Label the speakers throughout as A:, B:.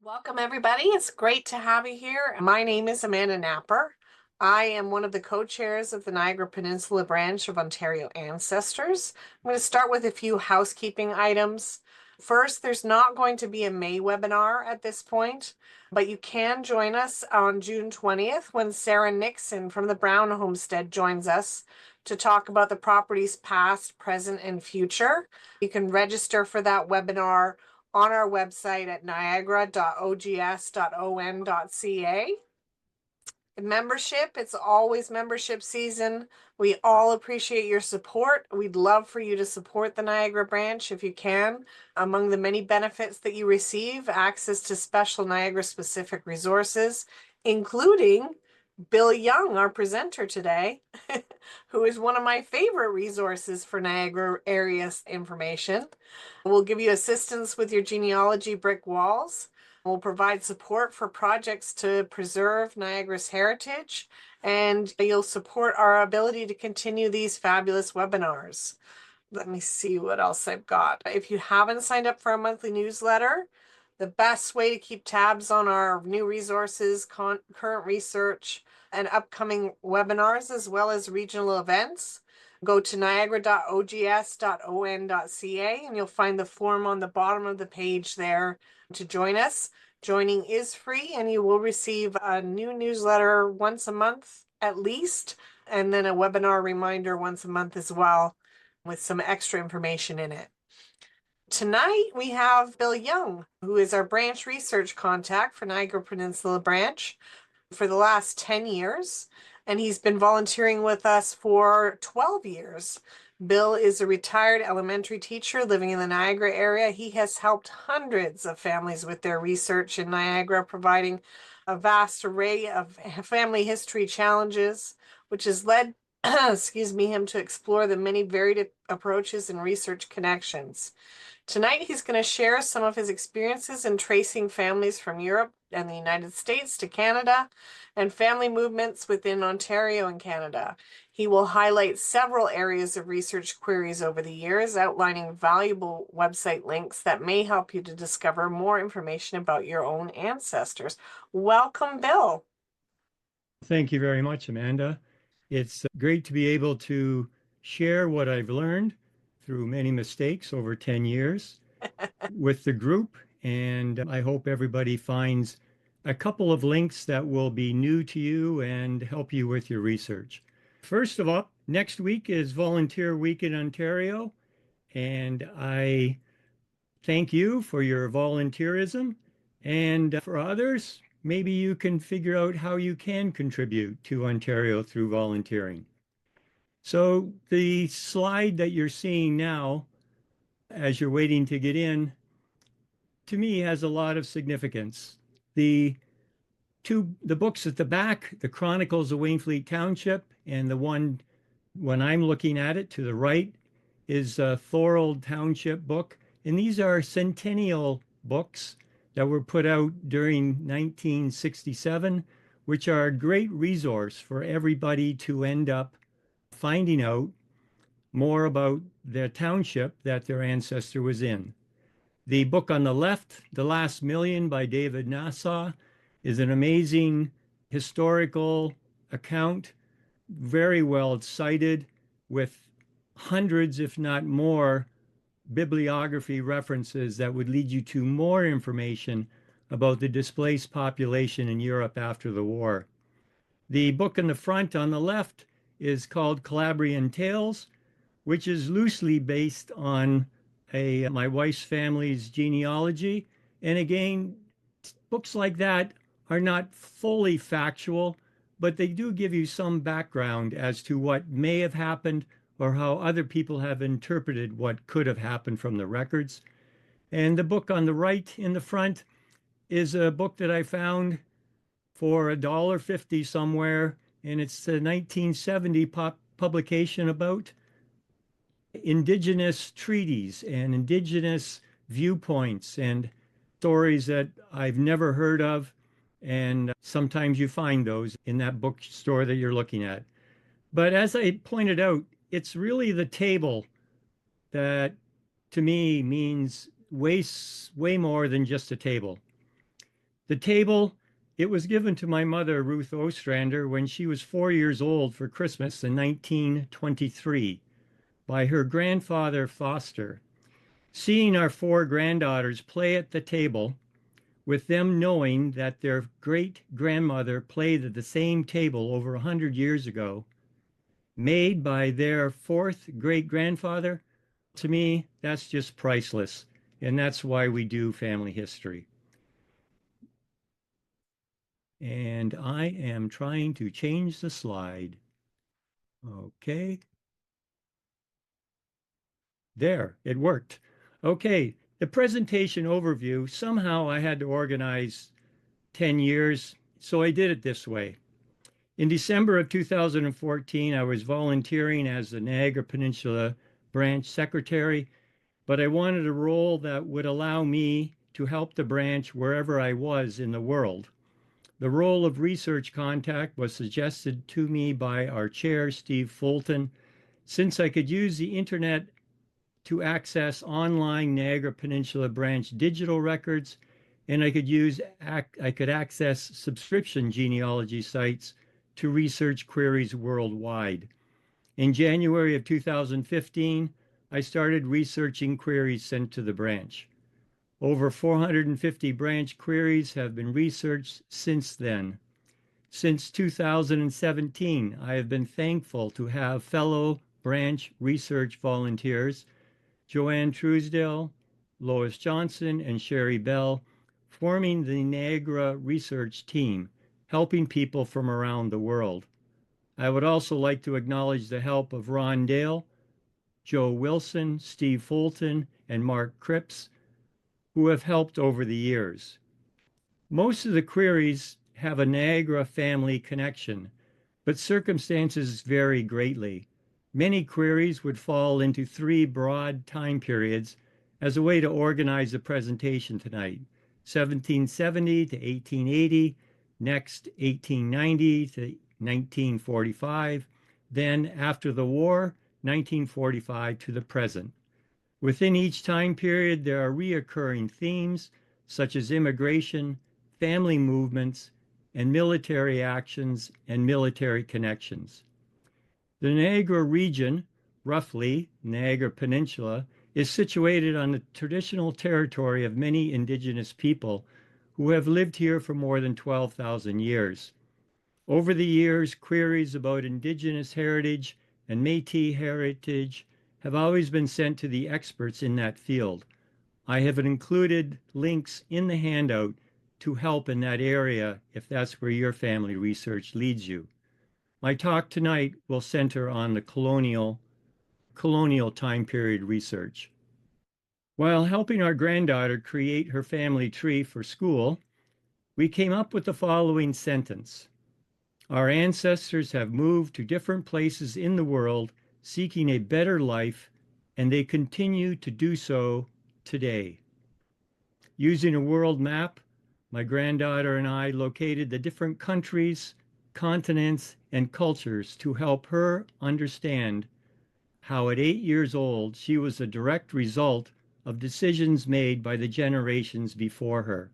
A: Welcome, everybody. It's great to have you here. My name is Amanda Napper. I am one of the co-chairs of the Niagara Peninsula branch of Ontario Ancestors. I'm going to start with a few housekeeping items. First, there's not going to be a May webinar at this point, but you can join us on June 20th when Sarah Nixon from the Brown Homestead joins us to talk about the property's past, present, and future. You can register for that webinar on our website at niagara.ogs.on.ca. Membership, it's always membership season. We all appreciate your support. We'd love for you to support the Niagara branch if you can. Among the many benefits that you receive, access to special Niagara specific resources, including Bill Young, our presenter today, who is one of my favorite resources for Niagara area information. We'll give you assistance with your genealogy brick walls. We'll provide support for projects to preserve Niagara's heritage, and you'll support our ability to continue these fabulous webinars. Let me see what else I've got. If you haven't signed up for a monthly newsletter, the best way to keep tabs on our new resources, current research, and upcoming webinars, as well as regional events, go to niagara.ogs.on.ca and you'll find the form on the bottom of the page there to join us. Joining is free, and you will receive a new newsletter once a month at least, and then a webinar reminder once a month as well, with some extra information in it. Tonight, we have Bill Young, who is our branch research contact for Niagara Peninsula branch for the last 10 years, and he's been volunteering with us for 12 years. Bill is a retired elementary teacher living in the Niagara area. He has helped hundreds of families with their research in Niagara, providing a vast array of family history challenges, which has led him to explore the many varied approaches and research connections. Tonight, he's going to share some of his experiences in tracing families from Europe and the United States to Canada and family movements within Ontario and Canada. He will highlight several areas of research queries over the years, outlining valuable website links that may help you to discover more information about your own ancestors. Welcome, Bill.
B: Thank you very much, Amanda. It's great to be able to share what I've learned through many mistakes over 10 years with the group, and I hope everybody finds a couple of links that will be new to you and help you with your research. First of all, next week is Volunteer Week in Ontario, and I thank you for your volunteerism. And for others, maybe you can figure out how you can contribute to Ontario through volunteering. So the slide that you're seeing now, as you're waiting to get in, to me has a lot of significance. The books at the back, the Chronicles of Wainfleet Township, and the one when I'm looking at it to the right is a Thorold Township book. And these are centennial books that were put out during 1967, which are a great resource for everybody to end up finding out more about the township that their ancestor was in. The book on the left, The Last Million by David Nassau, is an amazing historical account, very well cited, with hundreds, if not more, bibliography references that would lead you to more information about the displaced population in Europe after the war. The book in the front on the left is called Calabrian Tales, which is loosely based on my wife's family's genealogy. And again, books like that are not fully factual, but they do give you some background as to what may have happened or how other people have interpreted what could have happened from the records. And the book on the right in the front is a book that I found for $1.50 somewhere, and it's the 1970 publication about Indigenous treaties and Indigenous viewpoints and stories that I've never heard of. And sometimes you find those in that bookstore that you're looking at. But as I pointed out, it's really the table that to me means way more than just a table. The table, it was given to my mother, Ruth Ostrander, when she was 4 years old for Christmas in 1923 by her grandfather Foster. Seeing our four granddaughters play at the table, with them knowing that their great grandmother played at the same table over 100 years ago, made by their fourth great grandfather, to me, that's just priceless. And that's why we do family history. And I am trying to change the slide. Okay, there, it worked. Okay, the presentation overview, somehow I had to organize 10 years, so I did it this way. In December of 2014, I was volunteering as the Niagara Peninsula branch secretary, but I wanted a role that would allow me to help the branch wherever I was in the world. The role of research contact was suggested to me by our chair, Steve Fulton, since I could use the internet to access online Niagara Peninsula branch digital records, and I could access subscription genealogy sites to research queries worldwide. In January of 2015, I started researching queries sent to the branch. Over 450 branch queries have been researched since then. Since 2017, I have been thankful to have fellow branch research volunteers Joanne Truesdale, Lois Johnson, and Sherry Bell, forming the Niagara research team, helping people from around the world. I would also like to acknowledge the help of Ron Dale, Joe Wilson, Steve Fulton, and Mark Cripps, who have helped over the years. Most of the queries have a Niagara family connection, but circumstances vary greatly. Many queries would fall into three broad time periods as a way to organize the presentation tonight: 1770 to 1880, next 1890 to 1945, then after the war, 1945 to the present. Within each time period, there are reoccurring themes such as immigration, family movements, and military actions and military connections. The Niagara region, roughly Niagara Peninsula, is situated on the traditional territory of many Indigenous people who have lived here for more than 12,000 years. Over the years, queries about Indigenous heritage and Métis heritage have always been sent to the experts in that field. I have included links in the handout to help in that area if that's where your family research leads you. My talk tonight will center on the colonial time period research. While helping our granddaughter create her family tree for school, we came up with the following sentence. Our ancestors have moved to different places in the world seeking a better life, and they continue to do so today. Using a world map, my granddaughter and I located the different countries, continents, and cultures to help her understand how at 8 years old she was a direct result of decisions made by the generations before her.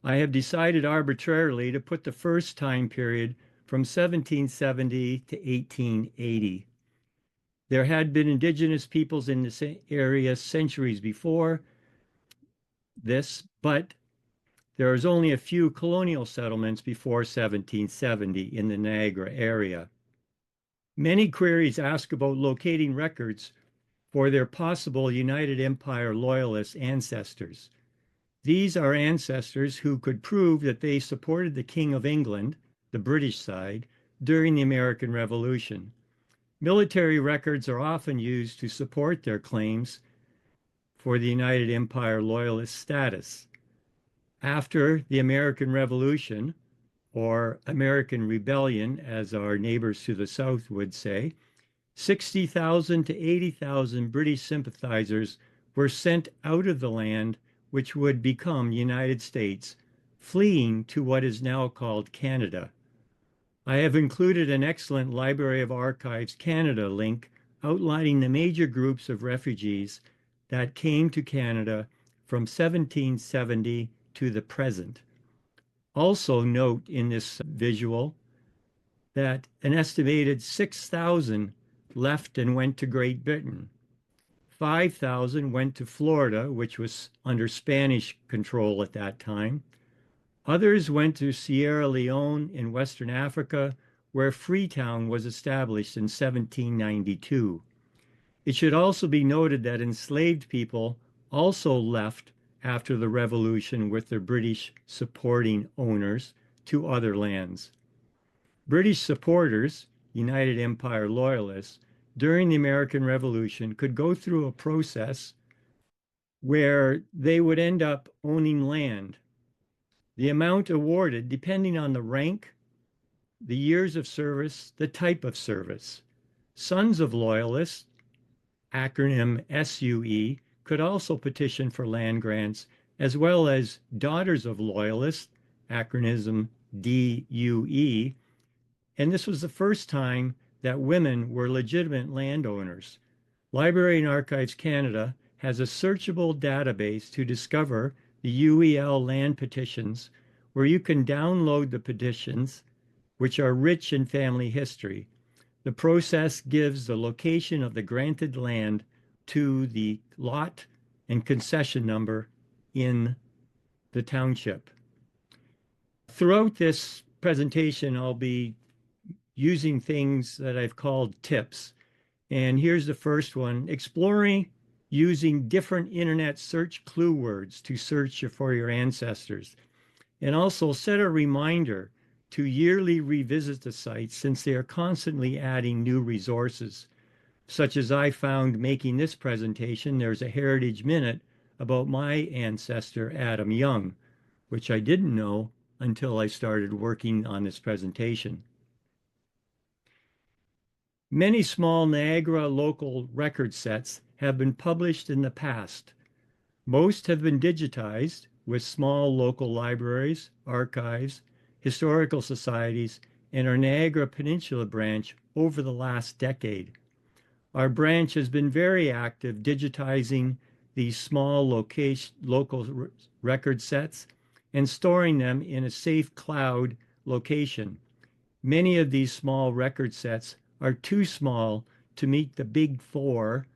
B: I have decided arbitrarily to put the first time period from 1770 to 1880. There had been indigenous peoples in this area centuries before this, but there is only a few colonial settlements before 1770 in the Niagara area. Many queries ask about locating records for their possible United Empire Loyalist ancestors. These are ancestors who could prove that they supported the King of England, the British side, during the American Revolution. Military records are often used to support their claims for the United Empire Loyalist status. After the American Revolution, or American Rebellion, as our neighbors to the south would say, 60,000 to 80,000 British sympathizers were sent out of the land which would become United States, fleeing to what is now called Canada. I have included an excellent Library of Archives Canada link outlining the major groups of refugees that came to Canada from 1770 to the present. Also note in this visual that an estimated 6,000 left and went to Great Britain. 5,000 went to Florida, which was under Spanish control at that time. Others went to Sierra Leone in Western Africa, where Freetown was established in 1792. It should also be noted that enslaved people also left after the Revolution with their British supporting owners to other lands. British supporters, United Empire Loyalists, during the American Revolution could go through a process where they would end up owning land. The amount awarded, depending on the rank, the years of service, the type of service. Sons of Loyalists, acronym SUE, could also petition for land grants, as well as Daughters of Loyalists, acronym DUE, and this was the first time that women were legitimate landowners. Library and Archives Canada has a searchable database to discover the UEL land petitions where you can download the petitions, which are rich in family history. The process gives the location of the granted land to the lot and concession number in the township. Throughout this presentation, I'll be using things that I've called tips. And here's the first one, exploring using different internet search clue words to search for your ancestors. And also set a reminder to yearly revisit the site since they are constantly adding new resources. Such as I found making this presentation, there's a Heritage Minute about my ancestor, Adam Young, which I didn't know until I started working on this presentation. Many small Niagara local record sets have been published in the past. Most have been digitized with small local libraries, archives, historical societies, and our Niagara Peninsula branch over the last decade. Our branch has been very active digitizing these small local record sets and storing them in a safe cloud location. Many of these small record sets are too small to meet the big four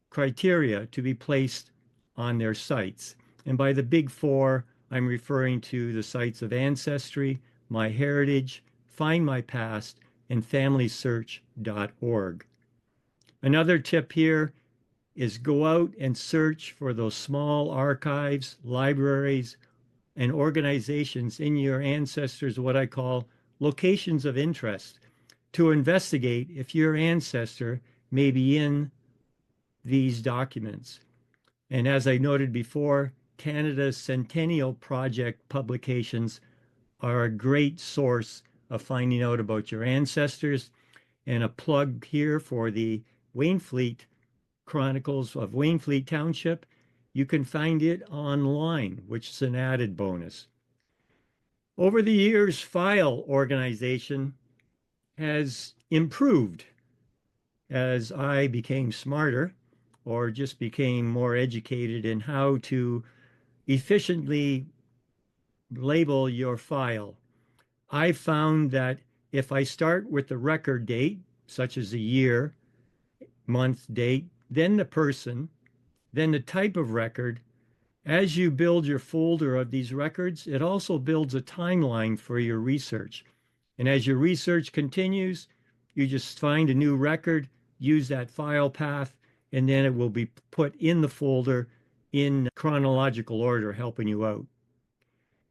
B: criteria to be placed on their sites. And by the big four, I'm referring to the sites of Ancestry, MyHeritage, Find My Past, and FamilySearch.org. Another tip here is go out and search for those small archives, libraries, and organizations in your ancestors, what I call locations of interest, to investigate if your ancestor may be in these documents. And as I noted before, Canada's Centennial Project publications are a great source of finding out about your ancestors. And a plug here for the Wainfleet Chronicles of Wainfleet Township. You can find it online, which is an added bonus. Over the years, file organization has improved as I became smarter or just became more educated in how to efficiently label your file. I found that if I start with the record date, such as the year, month, date, then the person, then the type of record, as you build your folder of these records, it also builds a timeline for your research. And as your research continues, you just find a new record, use that file path, and then it will be put in the folder in chronological order, helping you out.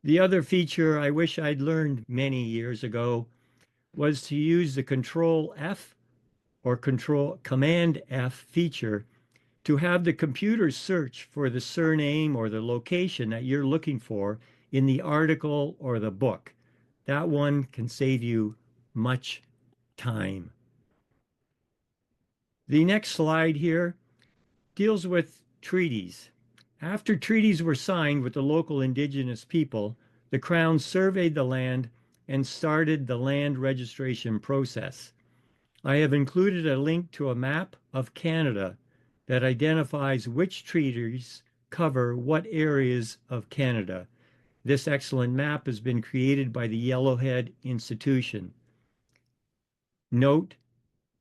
B: The other feature I wish I'd learned many years ago was to use the Control F or Control Command F feature to have the computer search for the surname or the location that you're looking for in the article or the book. That one can save you much time. The next slide here deals with treaties. After treaties were signed with the local indigenous people, the Crown surveyed the land and started the land registration process. I have included a link to a map of Canada that identifies which treaties cover what areas of Canada. This excellent map has been created by the Yellowhead Institution. Note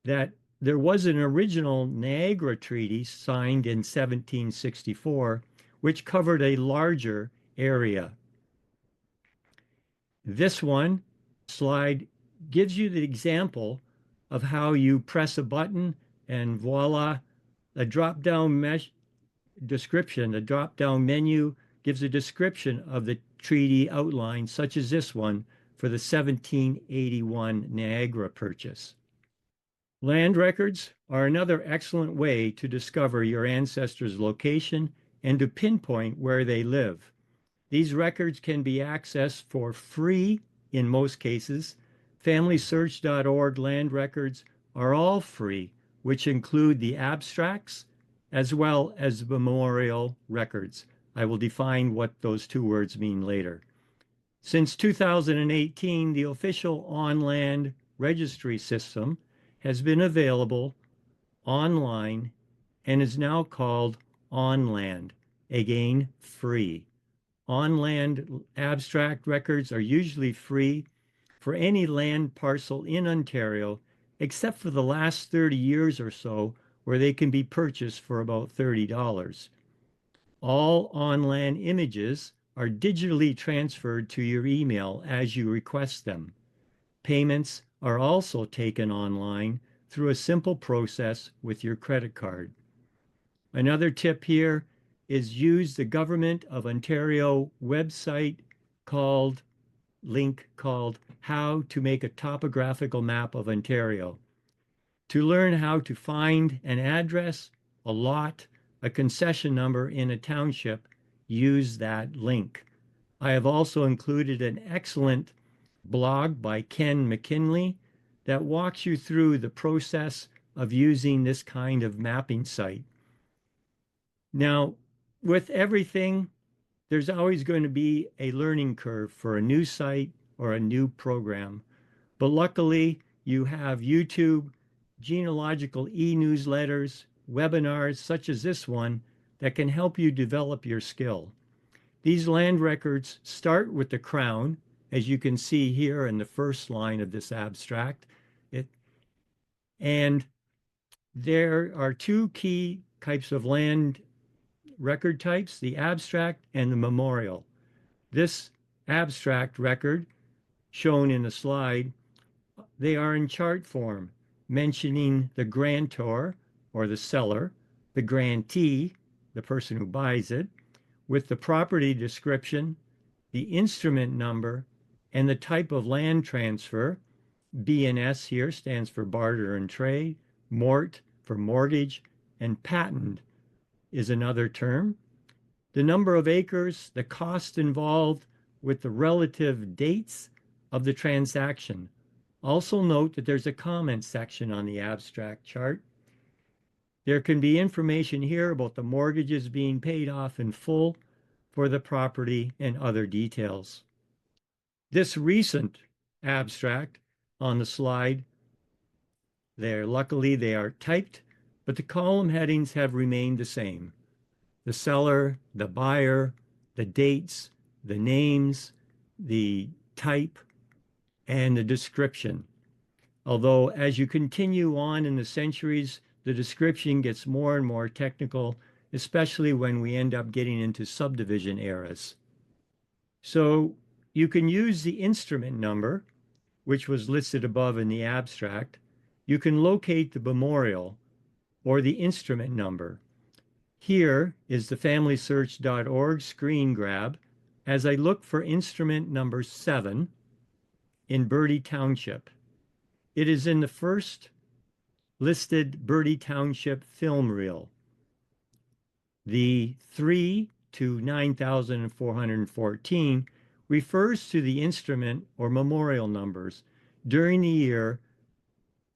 B: that there was an original Niagara Treaty signed in 1764, which covered a larger area. This one slide gives you the example of how you press a button and voila, a drop-down description, a drop-down menu gives a description of the treaty outline, such as this one for the 1781 Niagara Purchase. Land records are another excellent way to discover your ancestors' location and to pinpoint where they live. These records can be accessed for free in most cases. FamilySearch.org land records are all free, which include the abstracts as well as memorial records. I will define what those two words mean later. Since 2018, the official on-land registry system has been available online and is now called OnLand, again free. On-land abstract records are usually free for any land parcel in Ontario, except for the last 30 years or so, where they can be purchased for about $30. All on-land images are digitally transferred to your email as you request them. Payments are also taken online through a simple process with your credit card. Another tip here is use the Government of Ontario website called How to Make a Topographical Map of Ontario. To learn how to find an address, a lot, a concession number in a township, use that link. I have also included an excellent blog by Ken McKinley that walks you through the process of using this kind of mapping site. Now, with everything, there's always going to be a learning curve for a new site or a new program. But luckily, you have YouTube, genealogical e-newsletters, webinars such as this one that can help you develop your skill. These land records start with the Crown, as you can see here in the first line of this abstract. And there are two key types of land record types, the abstract and the memorial. This abstract record, shown in the slide, they are in chart form, mentioning the grantor or the seller, the grantee, the person who buys it, with the property description, the instrument number, and the type of land transfer. B&S here stands for barter and trade, mort for mortgage, and patent is another term. The number of acres, the cost involved with the relative dates of the transaction. Also note that there's a comment section on the abstract chart. There can be information here about the mortgages being paid off in full for the property and other details. This recent abstract on the slide, luckily they are typed, but the column headings have remained the same. The seller, the buyer, the dates, the names, the type, and the description. Although as you continue on in the centuries, the description gets more and more technical, especially when we end up getting into subdivision eras. So you can use the instrument number, which was listed above in the abstract. You can locate the memorial or the instrument number. Here is the FamilySearch.org screen grab as I look for instrument number 7 in Bertie Township. It is in the first listed Bertie Township film reel. The 3 to 9,414 refers to the instrument or memorial numbers during the year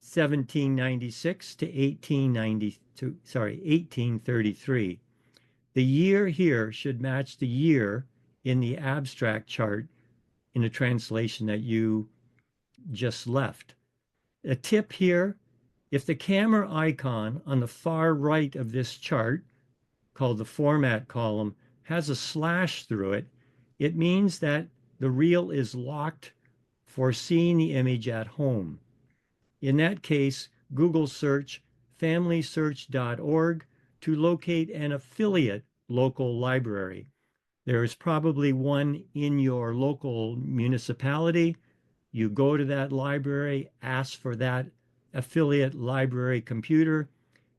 B: 1796 to 1833. The year here should match the year in the abstract chart in the translation that you just left. A tip here, if the camera icon on the far right of this chart, called the format column, has a slash through it, It means that the reel is locked for seeing the image at home. In that case, Google search familysearch.org to locate an affiliate local library. There is probably one in your local municipality. You go to that library, ask for that affiliate library computer,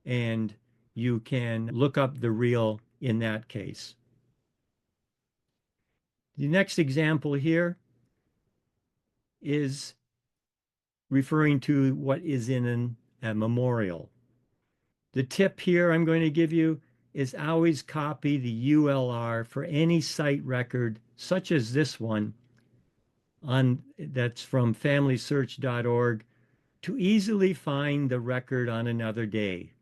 B: and you can look up the reel in that case. The next example here is referring to what is in a memorial. The tip here I'm going to give you is always copy the ULR for any site record, such as this one that's from familysearch.org, to easily find the record on another day.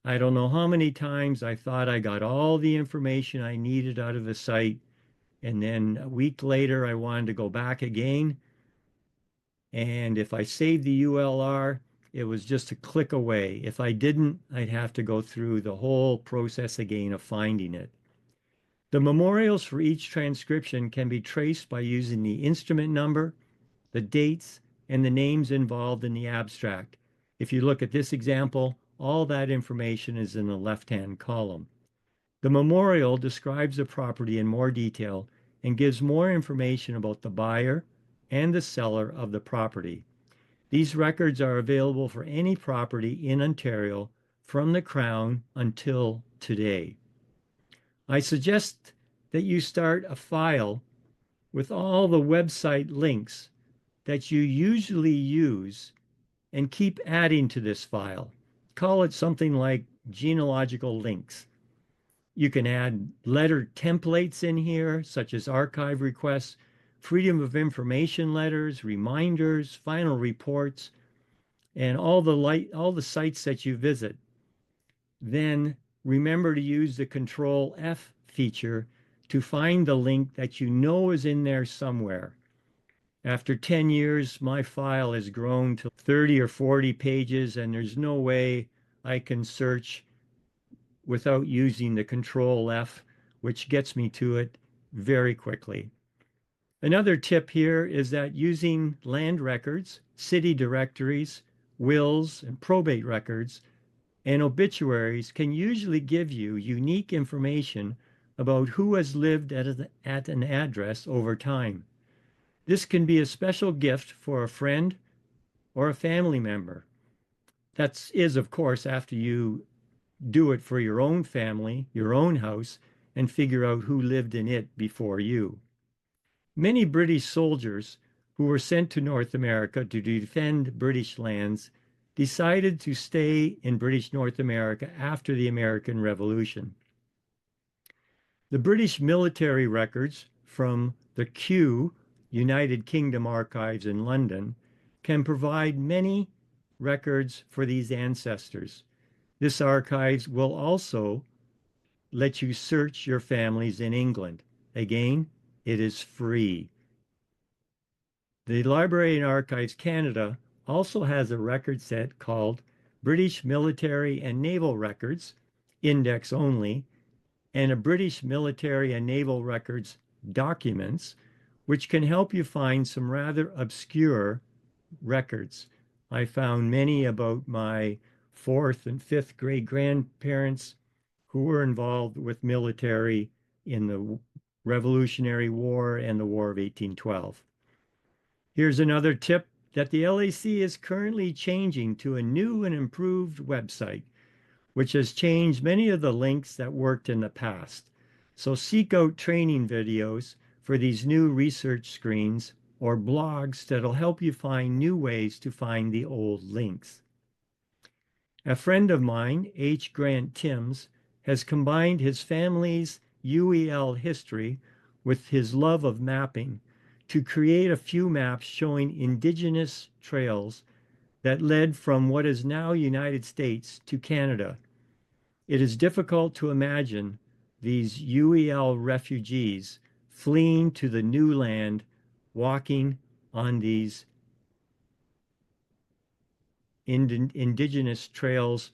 B: I don't know how many times I thought I got all the information I needed out of the site, and then a week later I wanted to go back again. And if I saved the ULR, it was just a click away. If I didn't, I'd have to go through the whole process again of finding it. The memorials for each transcription can be traced by using the instrument number, the dates, and the names involved in the abstract. If you look at this example, all that information is in the left-hand column. The memorial describes the property in more detail and gives more information about the buyer and the seller of the property. These records are available for any property in Ontario from the Crown until today. I suggest that you start a file with all the website links that you usually use and keep adding to this file. Call it something like genealogical links. You can add letter templates in here, such as archive requests, freedom of information letters, reminders, final reports, and all the sites that you visit. Then remember to use the Control F feature to find the link that you know is in there somewhere. After 10 years, my file has grown to 30 or 40 pages, and there's no way I can search without using the Control F, which gets me to it very quickly. Another tip here is that using land records, city directories, wills, and probate records, and obituaries can usually give you unique information about who has lived at an address over time. This can be a special gift for a friend or a family member. That is, of course, after you do it for your own family, your own house, and figure out who lived in it before you. Many British soldiers who were sent to North America to defend British lands decided to stay in British North America after the American Revolution. The British military records from the Kew United Kingdom Archives in London can provide many records for these ancestors. This archives will also let you search your families in England. Again, it is free. The Library and Archives Canada also has a record set called British Military and Naval Records, index only, and a British Military and Naval Records Documents, which can help you find some rather obscure records. I found many about my fourth and fifth great grandparents who were involved with military in the Revolutionary War and the War of 1812. Here's another tip that the LAC is currently changing to a new and improved website, which has changed many of the links that worked in the past. So seek out training videos for these new research screens or blogs that'll help you find new ways to find the old links. A friend of mine, H. Grant Timms, has combined his family's UEL history with his love of mapping to create a few maps showing indigenous trails that led from what is now United States to Canada. It is difficult to imagine these UEL refugees fleeing to the new land, walking on these indigenous trails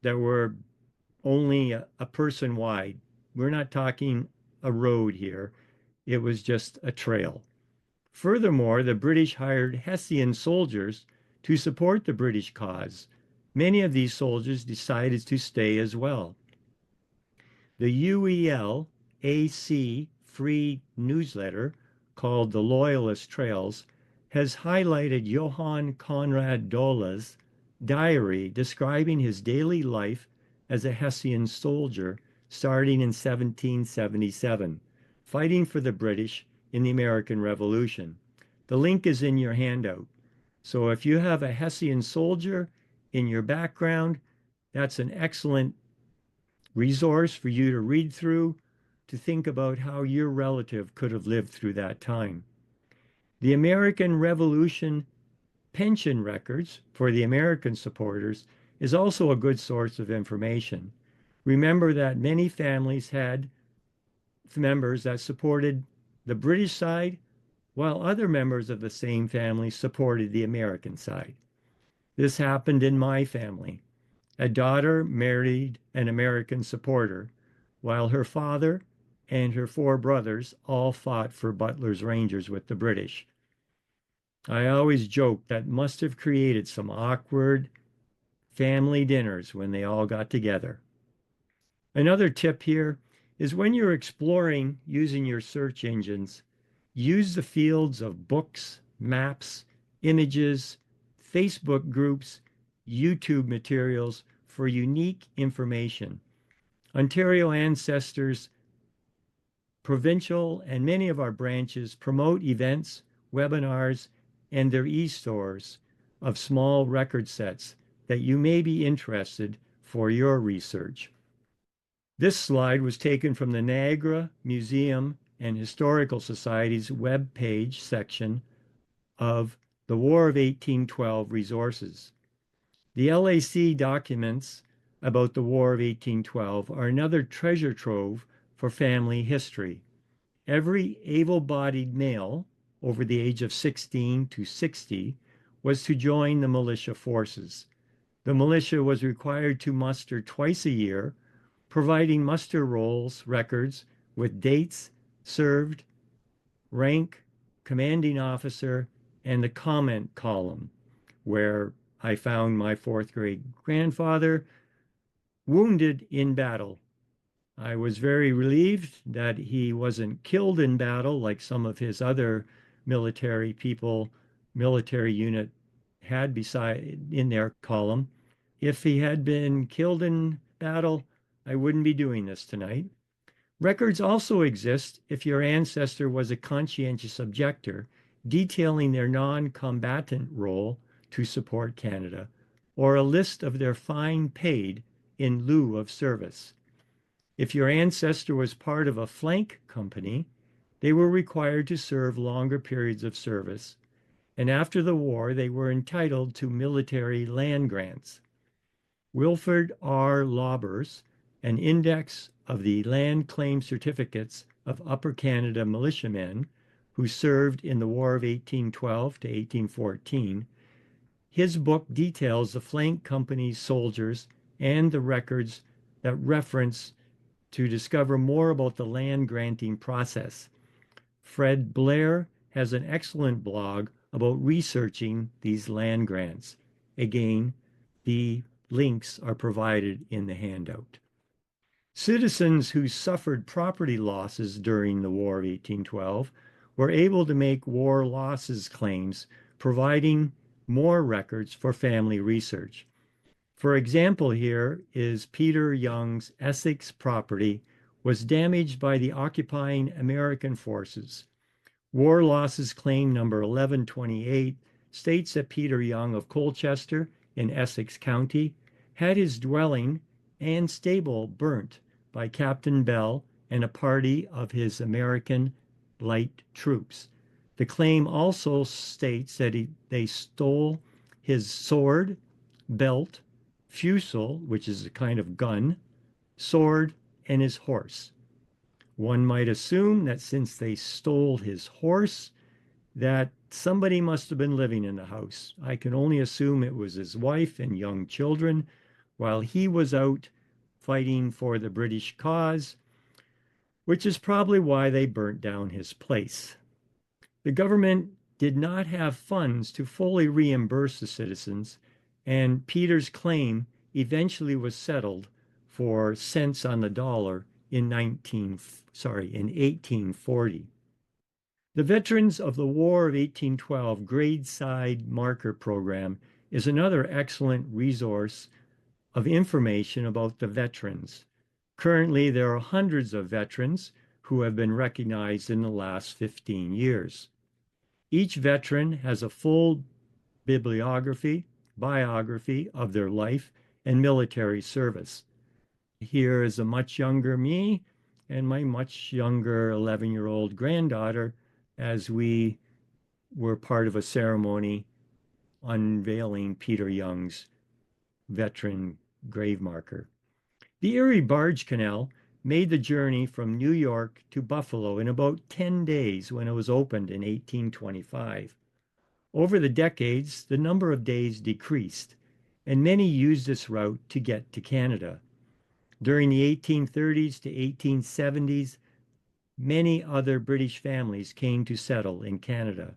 B: that were only a person wide. We're not talking a road here. it was just a trail. Furthermore, the British hired Hessian soldiers to support the British cause. Many of these soldiers decided to stay as well. The UEL AC free newsletter, called the Loyalist Trails, has highlighted Johann Conrad Dole's diary describing his daily life as a Hessian soldier starting in 1777, fighting for the British in the American Revolution. The link is in your handout. So if you have a Hessian soldier in your background, that's an excellent resource for you to read through to think about how your relative could have lived through that time. The American Revolution pension records for the American supporters is also a good source of information. Remember that many families had members that supported the British side, while other members of the same family supported the American side. This happened in my family. A daughter married an American supporter, while her father and her four brothers all fought for Butler's Rangers with the British. I always joke that must have created some awkward family dinners when they all got together. Another tip here is when you're exploring using your search engines, use the fields of books, maps, images, Facebook groups, YouTube materials for unique information. Ontario Ancestors Provincial and many of our branches promote events, webinars, and their e-stores of small record sets that you may be interested for your research. This slide was taken from the Niagara Museum and Historical Society's web page section of the War of 1812 resources. The LAC documents about the War of 1812 are another treasure trove for family history. Every able-bodied male over the age of 16 to 60 was to join the militia forces. The militia was required to muster twice a year, providing muster rolls records with dates served, rank, commanding officer, and the comment column, where I found my fourth grade grandfather wounded in battle. I was very relieved that he wasn't killed in battle like some of his other military people, military unit had beside in their column. If he had been killed in battle, I wouldn't be doing this tonight. Records also exist if your ancestor was a conscientious objector, detailing their non-combatant role to support Canada, or a list of their fine paid in lieu of service. If your ancestor was part of a flank company, they were required to serve longer periods of service, and after the war, they were entitled to military land grants. Wilford R. Laubers, an index of the land claim certificates of Upper Canada militiamen who served in the War of 1812 to 1814, his book details the flank company's soldiers and the records that reference to discover more about the land granting process. Fred Blair has an excellent blog about researching these land grants. Again, the links are provided in the handout. Citizens who suffered property losses during the War of 1812 were able to make war losses claims, providing more records for family research. For example, here is Peter Young's Essex property was damaged by the occupying American forces. War losses claim number 1128 states that Peter Young of Colchester in Essex County had his dwelling and stable burnt by Captain Bell and a party of his American light troops. The claim also states that they stole his sword, belt, fusil, which is a kind of gun, sword, and his horse. One might assume that since they stole his horse, that somebody must have been living in the house. I can only assume it was his wife and young children while he was out fighting for the British cause. which is probably why they burnt down his place. The government did not have funds to fully reimburse the citizens, and Peter's claim eventually was settled for cents on the dollar in 1840. The Veterans of the War of 1812 Gradeside Marker Program is another excellent resource of information about the veterans. Currently, there are hundreds of veterans who have been recognized in the last 15 years. Each veteran has a full biography of their life and military service. Here is a much younger me and my much younger 11-year-old granddaughter as we were part of a ceremony unveiling Peter Young's veteran grave marker. The Erie Barge Canal made the journey from New York to Buffalo in about 10 days when it was opened in 1825. Over the decades, the number of days decreased, and many used this route to get to Canada. During the 1830s to 1870s, many other British families came to settle in Canada.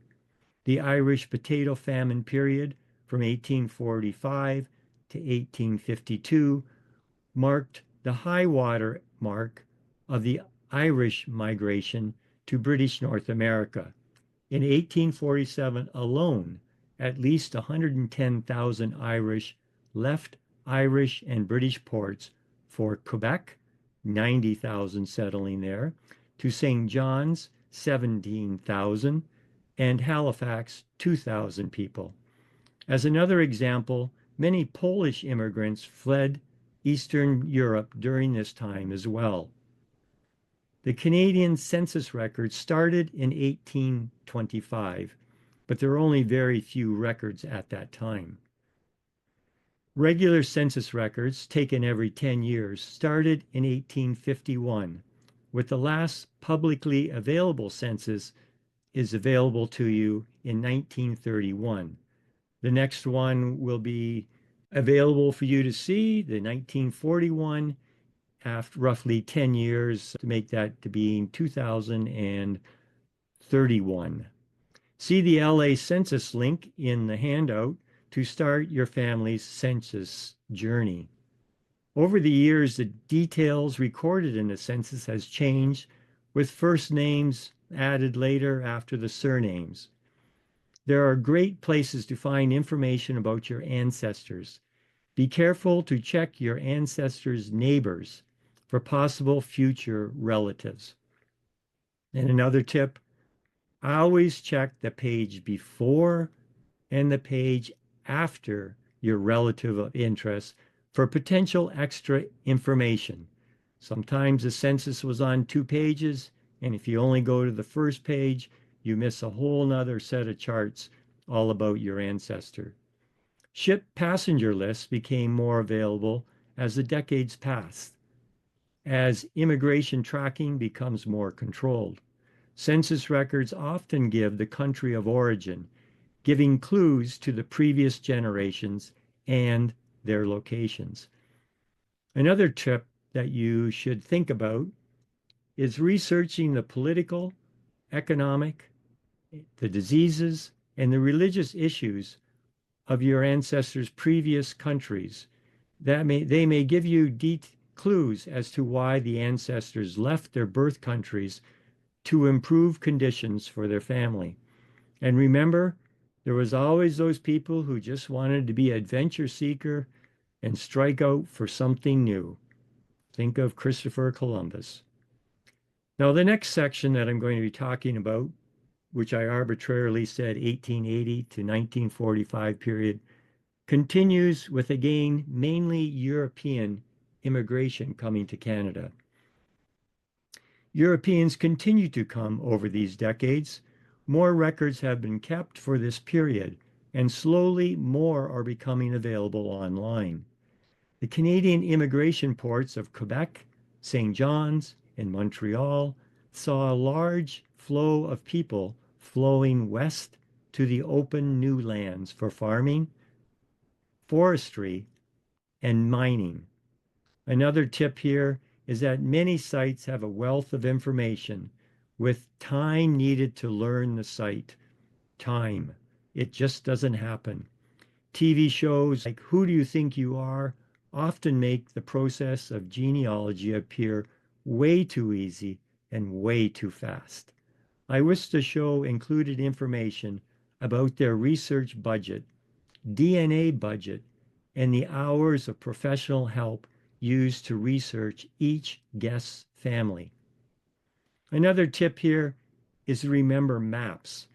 B: The Irish potato famine period from 1845 to 1852 marked the high water mark of the Irish migration to British North America. In 1847 alone, at least 110,000 Irish left Irish and British ports for Quebec, 90,000 settling there, to St. John's, 17,000, and Halifax, 2,000 people. As another example, many Polish immigrants fled Eastern Europe during this time as well. The Canadian census records started in 1825, but there are only very few records at that time. Regular census records, taken every 10 years, started in 1851, with the last publicly available census is available to you in 1931. The next one will be available for you to see, the 1941, after roughly 10 years to make that to being 2031. See the LA Census link in the handout to start your family's census journey. Over the years, the details recorded in the census has changed, with first names added later after the surnames. There are great places to find information about your ancestors. Be careful to check your ancestors' neighbors for possible future relatives. And another tip, always check the page before and the page after your relative of interest for potential extra information. Sometimes the census was on 2 pages, and if you only go to the first page, you miss a whole nother set of charts all about your ancestor. Ship passenger lists became more available as the decades passed, as immigration tracking becomes more controlled. Census records often give the country of origin, giving clues to the previous generations and their locations. Another tip that you should think about is researching the political, economic, the diseases, and the religious issues of your ancestors' previous countries. They may give you clues as to why the ancestors left their birth countries to improve conditions for their family. And remember, there was always those people who just wanted to be adventure seeker and strike out for something new. Think of Christopher Columbus. Now, the next section that I'm going to be talking about, which I arbitrarily said 1880 to 1945 period, continues with again mainly European immigration coming to Canada. Europeans continue to come over these decades. More records have been kept for this period, and slowly more are becoming available online. The Canadian immigration ports of Quebec, St. John's, and Montreal saw a large flow of people flowing west to the open new lands for farming, forestry, and mining. Another tip here is that many sites have a wealth of information with time needed to learn the site. Time. It just doesn't happen. TV shows like Who Do You Think You Are often make the process of genealogy appear way too easy and way too fast. I wish the show included information about their research budget, DNA budget, and the hours of professional help used to research each guest's family. Another tip here is to remember maps.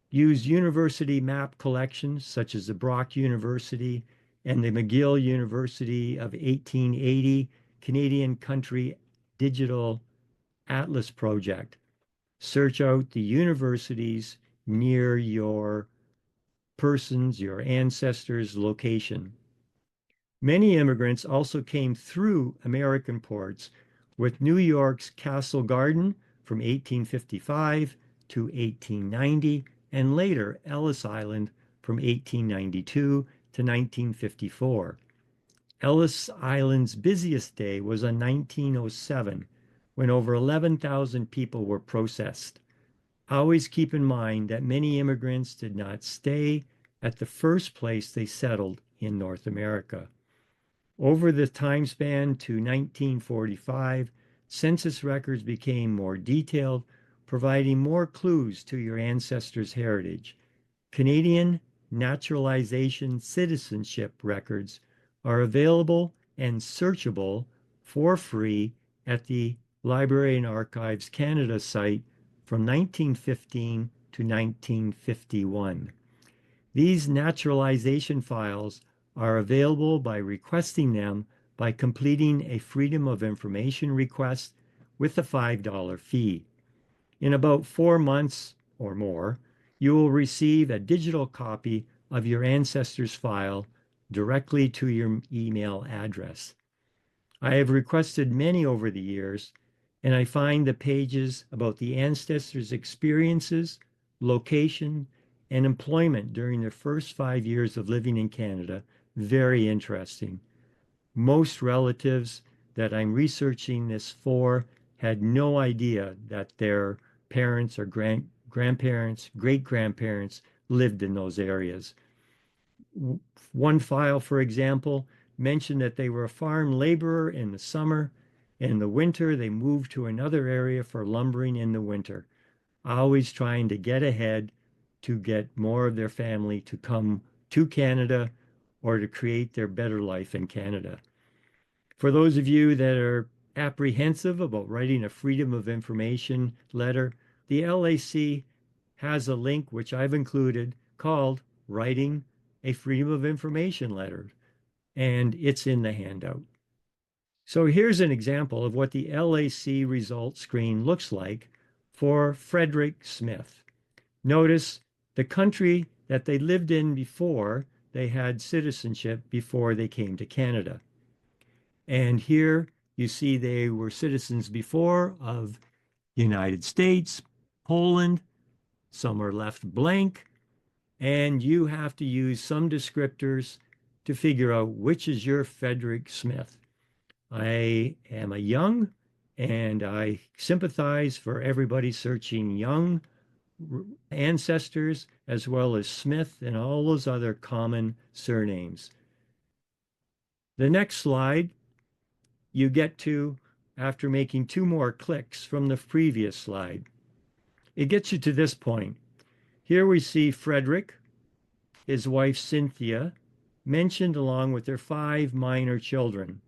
B: Use university map collections such as the Brock University and the McGill University of 1880 Canadian Country Digital Atlas Project. Search out the universities near your your ancestors' location. Many immigrants also came through American ports, with New York's Castle Garden from 1855 to 1890, and later Ellis Island from 1892 to 1954. Ellis Island's busiest day was on 1907, when over 11,000 people were processed. Always keep in mind that many immigrants did not stay at the first place they settled in North America. Over the time span to 1945, census records became more detailed, providing more clues to your ancestors' heritage. Canadian naturalization citizenship records are available and searchable for free at the Library and Archives Canada site from 1915 to 1951. These naturalization files are available by requesting them by completing a Freedom of Information request with a $5 fee. In about 4 months or more, you will receive a digital copy of your ancestors' file directly to your email address. I have requested many over the years, and I find the pages about the ancestors' experiences, location, and employment during their first 5 years of living in Canada very interesting. Most relatives that I'm researching this for had no idea that their parents or grandparents, great grandparents lived in those areas. One file, for example, mentioned that they were a farm laborer in the summer. In the winter, they moved to another area for lumbering in the winter, always trying to get ahead to get more of their family to come to Canada or to create their better life in Canada. For those of you that are apprehensive about writing a Freedom of Information letter, the LAC has a link which I've included called Writing a Freedom of Information Letter, and it's in the handout. So here's an example of what the LAC result screen looks like for Frederick Smith. Notice the country that they lived in before they had citizenship before they came to Canada. And here you see they were citizens before of United States, Poland, some are left blank, and you have to use some descriptors to figure out which is your Frederick Smith. I am a Young, and I sympathize for everybody searching Young ancestors as well as Smith and all those other common surnames. The next slide you get to after making 2 more clicks from the previous slide. It gets you to this point. Here we see Frederick, his wife Cynthia, mentioned along with their 5 minor children.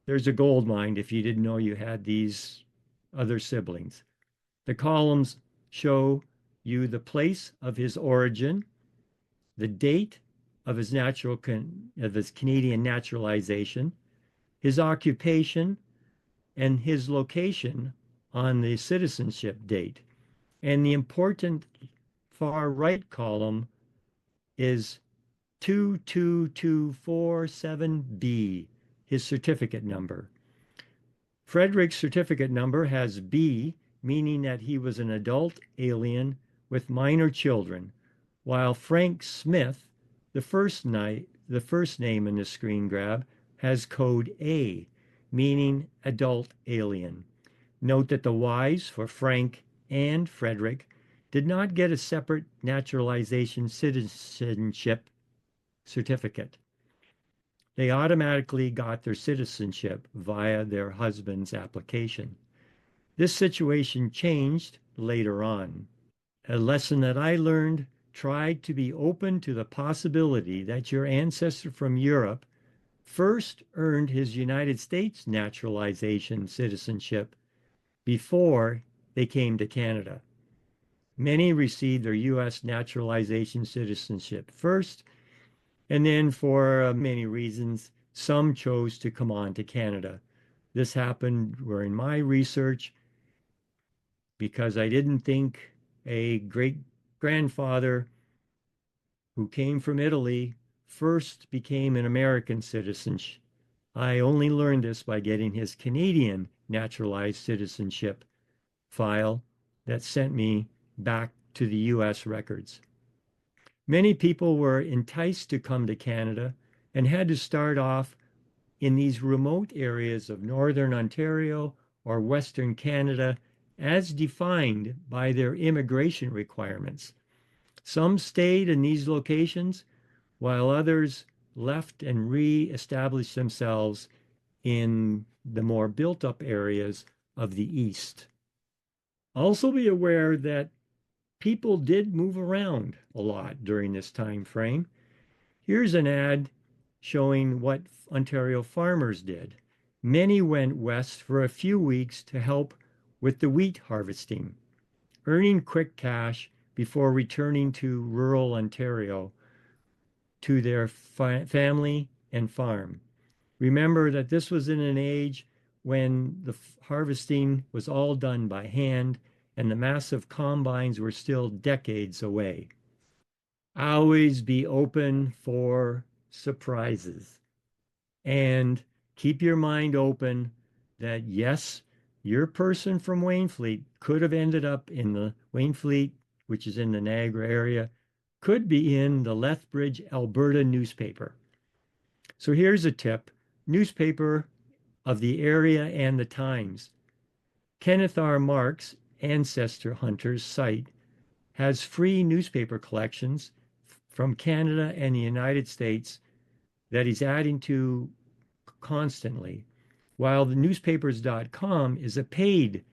B: There's a gold mine if you didn't know you had these other siblings. The columns show you the place of his origin, the date of his Canadian naturalization, his occupation, and his location on the citizenship date. And the important far right column is 22247B, his certificate number. Frederick's certificate number has B, meaning that he was an adult alien with minor children, while Frank Smith, the first name in the screen grab, has code A, meaning adult alien. Note that the Ys for Frank and Frederick did not get a separate naturalization citizenship certificate. They automatically got their citizenship via their husband's application. This situation changed later on. A lesson that I learned: try to be open to the possibility that your ancestor from Europe first earned his United States naturalization citizenship before they came to Canada. Many received their U.S. naturalization citizenship first, and then for many reasons, some chose to come on to Canada. This happened during my research because I didn't think a great grandfather who came from Italy first became an American citizen. I only learned this by getting his Canadian naturalized citizenship file that sent me back to the U.S. records. Many people were enticed to come to Canada and had to start off in these remote areas of northern Ontario or western Canada as defined by their immigration requirements. Some stayed in these locations while others left and re-established themselves in the more built-up areas of the East. Also be aware that people did move around a lot during this time frame. Here's an ad showing what Ontario farmers did. Many went west for a few weeks to help with the wheat harvesting, earning quick cash before returning to rural Ontario to their family and farm. Remember that this was in an age when the harvesting was all done by hand and the massive combines were still decades away. Always be open for surprises and keep your mind open that yes, your person from Wainfleet could have ended up in the Wainfleet, which is in the Niagara area, could be in the Lethbridge, Alberta newspaper. So here's a tip: newspaper of the area and the times. Kenneth R. Mark's Ancestor Hunters site has free newspaper collections from Canada and the United States that he's adding to constantly, while the newspapers.com is a paid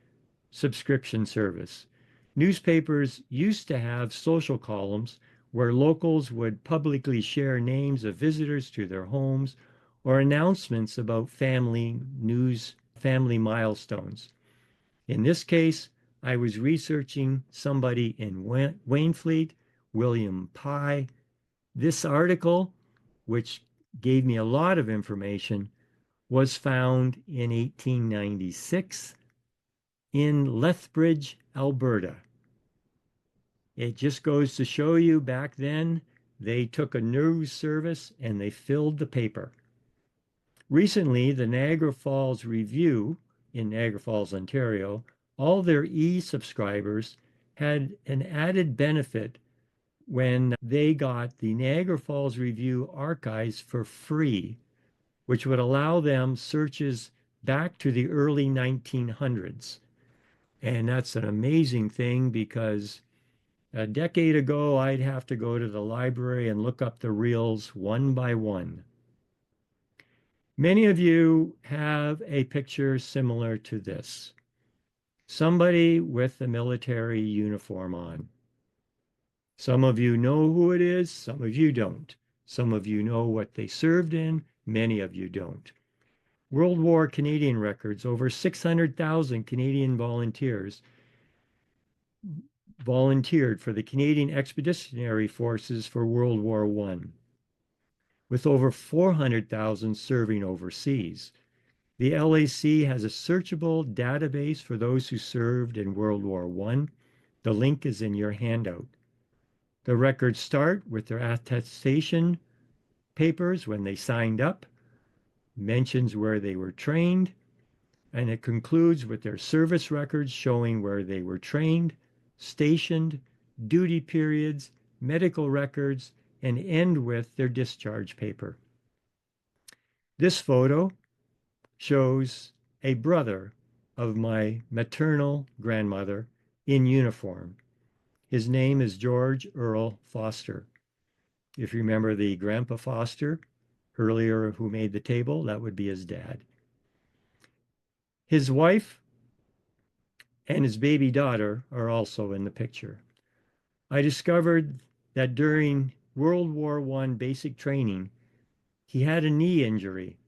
B: subscription service. Newspapers used to have social columns where locals would publicly share names of visitors to their homes or announcements about family news, family milestones. In this case, I was researching somebody in Wainfleet, William Pye. This article, which gave me a lot of information, was found in 1896 in Lethbridge, Alberta. It just goes to show you back then they took a news service and they filled the paper. Recently, the Niagara Falls Review in Niagara Falls, Ontario, all their e-subscribers had an added benefit when they got the Niagara Falls Review archives for free, which would allow them searches back to the early 1900s. And that's an amazing thing because a decade ago, I'd have to go to the library and look up the reels one by one. Many of you have a picture similar to this. Somebody with a military uniform on. Some of you know who it is, some of you don't. Some of you know what they served in, many of you don't. World War Canadian records: over 600,000 Canadian volunteers volunteered for the Canadian Expeditionary Forces for World War I, with over 400,000 serving overseas. The LAC has a searchable database for those who served in World War I. The link is in your handout. The records start with their attestation papers when they signed up, mentions where they were trained, and it concludes with their service records showing where they were trained, stationed, duty periods, medical records, and end with their discharge paper. This photo shows a brother of my maternal grandmother in uniform. His name is George Earl Foster. If you remember the Grandpa Foster earlier who made the table, that would be his dad. His wife and his baby daughter are also in the picture. I discovered that during World War I basic training, he had a knee injury,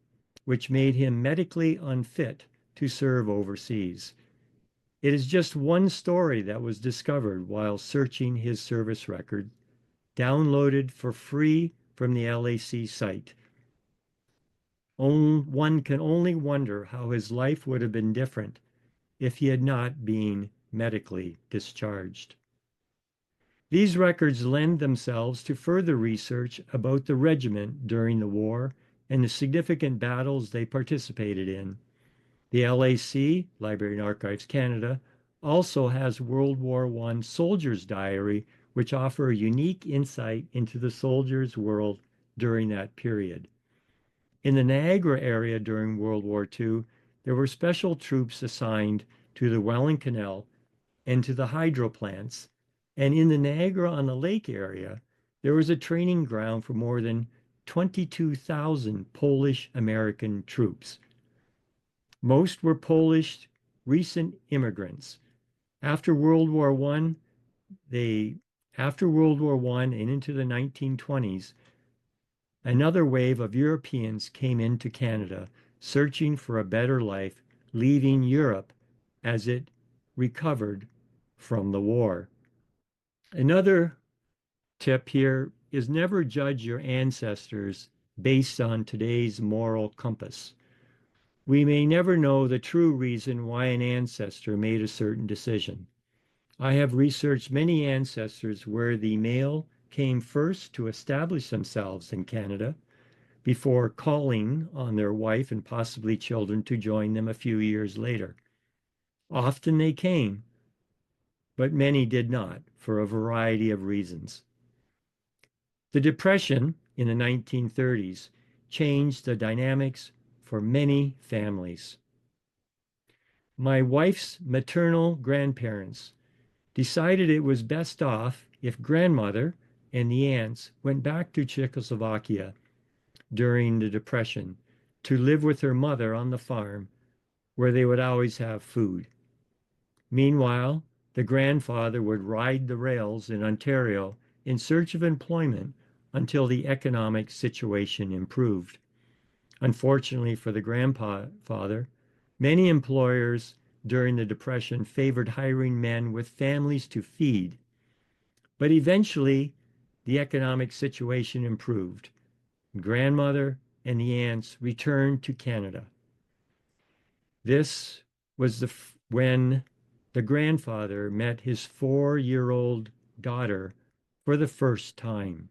B: which made him medically unfit to serve overseas. It is just one story that was discovered while searching his service record, downloaded for free from the LAC site. One can only wonder how his life would have been different if he had not been medically discharged. These records lend themselves to further research about the regiment during the war and the significant battles they participated in. The LAC, Library and Archives Canada, also has World War I Soldier's Diary, which offer a unique insight into the soldiers' world during that period. In the Niagara area during World War II, there were special troops assigned to the Welland Canal and to the hydro plants. And in the Niagara-on-the-Lake area, there was a training ground for more than 22,000 Polish American troops. Most were Polish recent immigrants. After World War I, they after World War I and into the 1920s, another wave of Europeans came into Canada searching for a better life, leaving Europe as it recovered from the war. Another tip here is never judge your ancestors based on today's moral compass. We may never know the true reason why an ancestor made a certain decision. I have researched many ancestors where the male came first to establish themselves in Canada before calling on their wife and possibly children to join them a few years later. Often they came, but many did not for a variety of reasons. The Depression in the 1930s changed the dynamics for many families. My wife's maternal grandparents decided it was best off if grandmother and the aunts went back to Czechoslovakia during the Depression to live with her mother on the farm where they would always have food. Meanwhile, the grandfather would ride the rails in Ontario in search of employment until the economic situation improved. Unfortunately for the grandfather, many employers during the Depression favored hiring men with families to feed. But eventually, the economic situation improved. Grandmother and the aunts returned to Canada. This was when the grandfather met his 4-year-old daughter for the first time.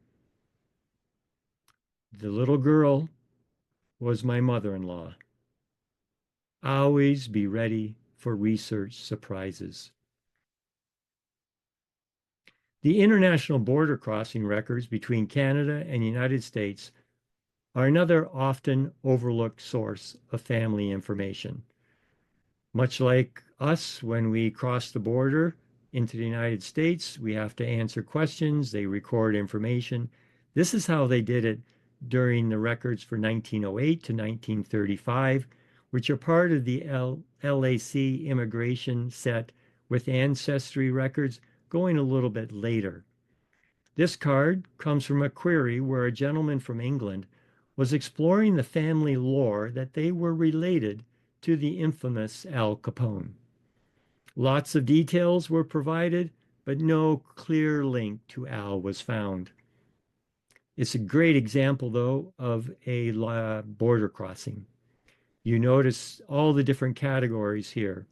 B: The little girl was my mother-in-law. Always be ready for research surprises. The international border crossing records between Canada and the United States are another often overlooked source of family information. Much like us, when we cross the border into the United States, we have to answer questions, they record information. This is how they did it during the records for 1908 to 1935, which are part of the LAC immigration set with ancestry records going a little bit later. This card comes from a query where a gentleman from England was exploring the family lore that they were related to the infamous Al Capone. Lots of details were provided, but no clear link to Al was found. It's a great example, though, of a border crossing. You notice all the different categories here,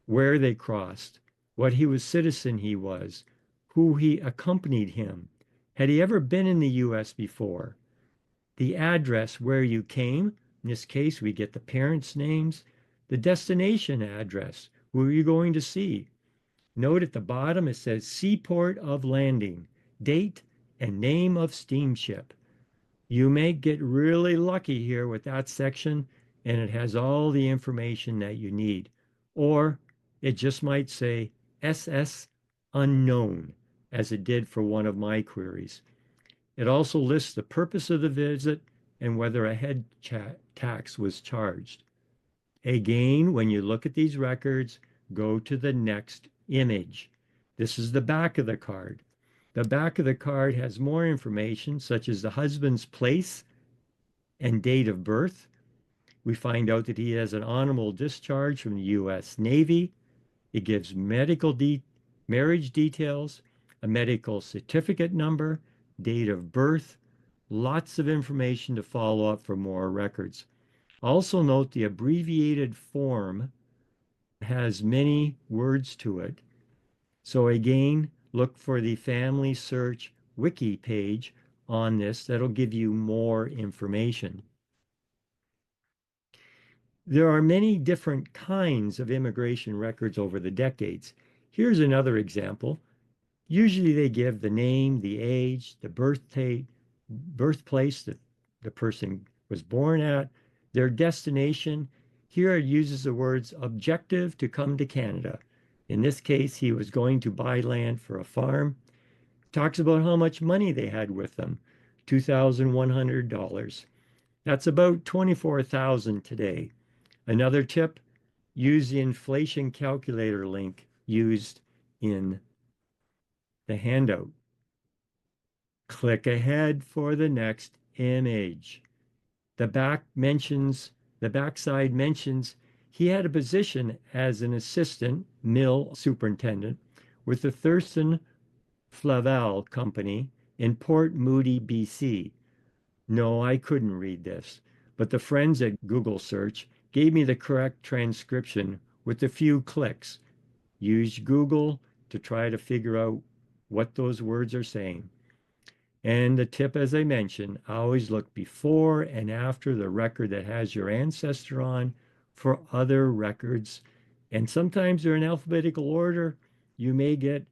B: where they crossed, what he was citizen he was, who he accompanied him. Had he ever been in the U.S. before? The address where you came, in this case, we get the parents' names, the destination address, who are you going to see? Note at the bottom it says Seaport of Landing, date and name of steamship. You may get really lucky here with that section and it has all the information that you need. Or it just might say SS unknown, as it did for one of my queries. It also lists the purpose of the visit and whether a head tax was charged. Again, when you look at these records, go to the next image. This is the back of the card. The back of the card has more information, such as the husband's place and date of birth. We find out that he has an honorable discharge from the U.S. Navy. It gives marriage details, a medical certificate number, date of birth, lots of information to follow up for more records. Also note the abbreviated form has many words to it. So again, look for the Family Search Wiki page on this. That'll give you more information. There are many different kinds of immigration records over the decades. Here's another example. Usually they give the name, the age, the birthplace that the person was born at, their destination. Here it uses the words objective to come to Canada. In this case, he was going to buy land for a farm. Talks about how much money they had with them, $2,100. That's about 24,000 today. Another tip, use the inflation calculator link used in the handout. Click ahead for the next image. The backside mentions he had a position as an assistant mill superintendent with the Thurston Flavel Company in Port Moody, BC. No, I couldn't read this, but the friends at Google search gave me the correct transcription with a few clicks. Use Google to try to figure out what those words are saying. And the tip, as I mentioned, always look before and after the record that has your ancestor on for other records. And sometimes they're in alphabetical order. You may get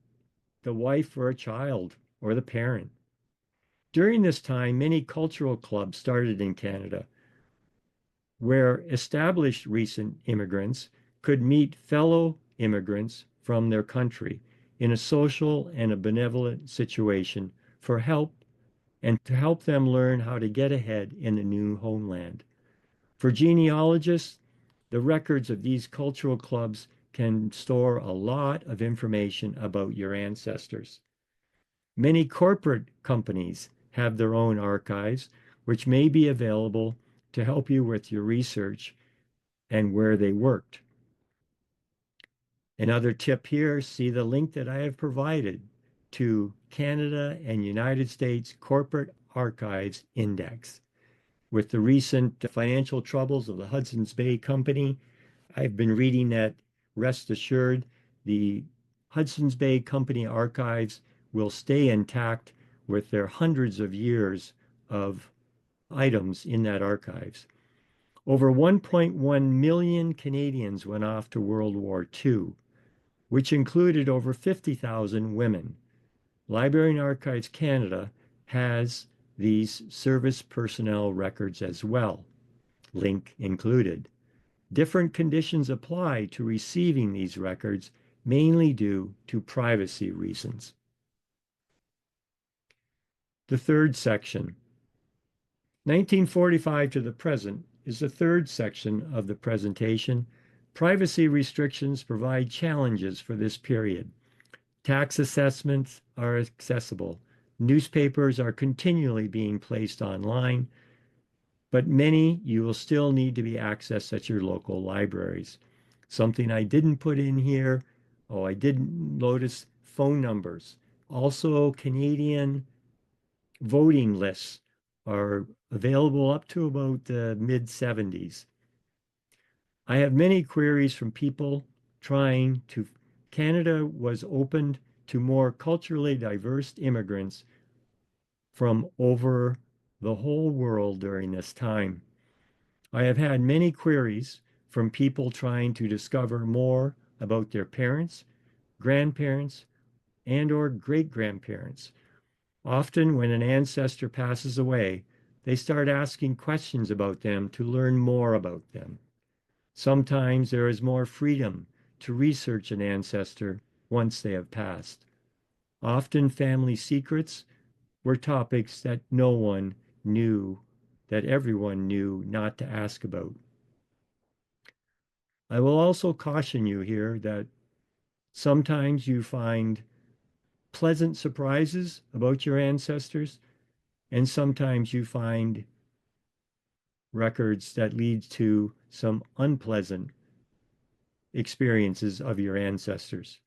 B: the wife or a child or the parent. During this time, many cultural clubs started in Canada where established recent immigrants could meet fellow immigrants from their country in a social and a benevolent situation for help and to help them learn how to get ahead in the new homeland. For genealogists, the records of these cultural clubs can store a lot of information about your ancestors. Many corporate companies have their own archives, which may be available to help you with your research and where they worked. Another tip here, see the link that I have provided to Canada and United States Corporate Archives Index. With the recent financial troubles of the Hudson's Bay Company, I've been reading that, rest assured, the Hudson's Bay Company archives will stay intact with their hundreds of years of items in that archives. Over 1.1 million Canadians went off to World War II, which included over 50,000 women. Library and Archives Canada has these service personnel records as well, link included. Different conditions apply to receiving these records, mainly due to privacy reasons. The third section, 1945 to the present, is the third section of the presentation. Privacy restrictions provide challenges for this period. Tax assessments are accessible. Newspapers are continually being placed online, but many you will still need to be accessed at your local libraries. Something I didn't put in here, I didn't notice phone numbers. Also, Canadian voting lists are available up to about the mid 70s. I have many queries from people trying to. Canada was opened to more culturally diverse immigrants from over the whole world during this time. I have had many queries from people trying to discover more about their parents, grandparents, and or great-grandparents. Often when an ancestor passes away, they start asking questions about them to learn more about them. Sometimes there is more freedom to research an ancestor once they have passed. Often family secrets were topics that no one knew, that everyone knew not to ask about. I will also caution you here that sometimes you find pleasant surprises about your ancestors, and sometimes you find records that lead to some unpleasant experiences of your ancestors.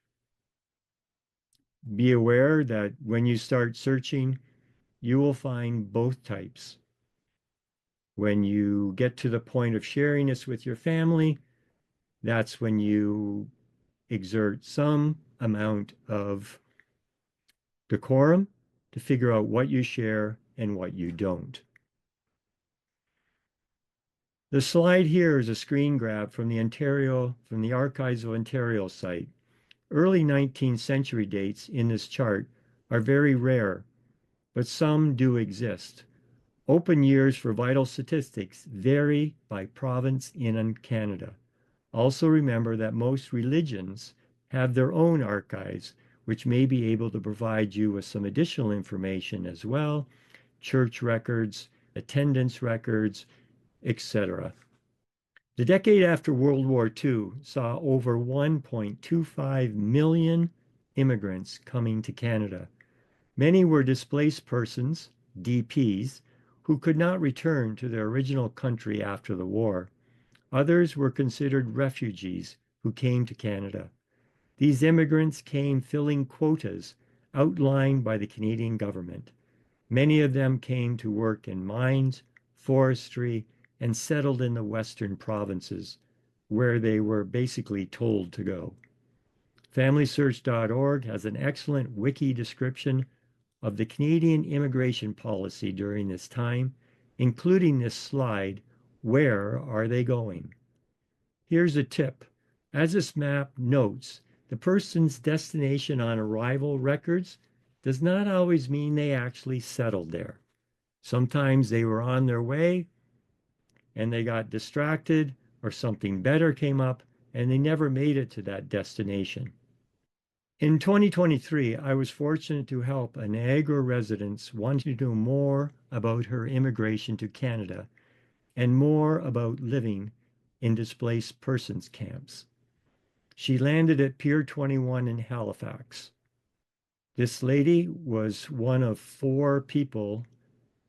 B: Be aware that when you start searching, you will find both types. When you get to the point of sharing this with your family, that's when you exert some amount of decorum to figure out what you share and what you don't. The slide here is a screen grab from the Archives of Ontario site. Early 19th century dates in this chart are very rare, but some do exist. Open years for vital statistics vary by province in Canada. Also remember that most religions have their own archives, which may be able to provide you with some additional information as well, church records, attendance records, etc. The decade after World War II saw over 1.25 million immigrants coming to Canada. Many were displaced persons, DPs, who could not return to their original country after the war. Others were considered refugees who came to Canada. These immigrants came filling quotas outlined by the Canadian government. Many of them came to work in mines, forestry, and settled in the western provinces, where they were basically told to go. FamilySearch.org has an excellent wiki description of the Canadian immigration policy during this time, including this slide, Where Are They Going? Here's a tip. As this map notes, the person's destination on arrival records does not always mean they actually settled there. Sometimes they were on their way and they got distracted or something better came up and they never made it to that destination. In 2023, I was fortunate to help a Niagara resident wanting to know more about her immigration to Canada and more about living in displaced persons camps. She landed at Pier 21 in Halifax. This lady was one of 4 people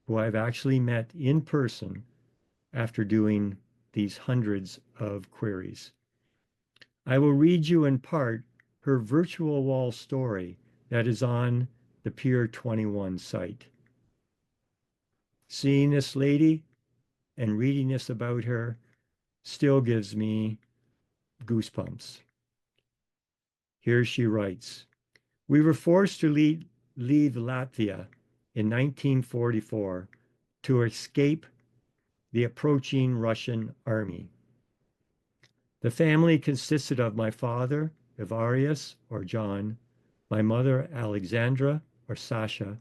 B: who I've actually met in person after doing these hundreds of queries. I will read you in part her virtual wall story that is on the Pier 21 site. Seeing this lady and reading this about her still gives me goosebumps. Here she writes, "We were forced to leave Latvia in 1944 to escape the approaching Russian army. The family consisted of my father, Ivarius or John, my mother, Alexandra or Sasha,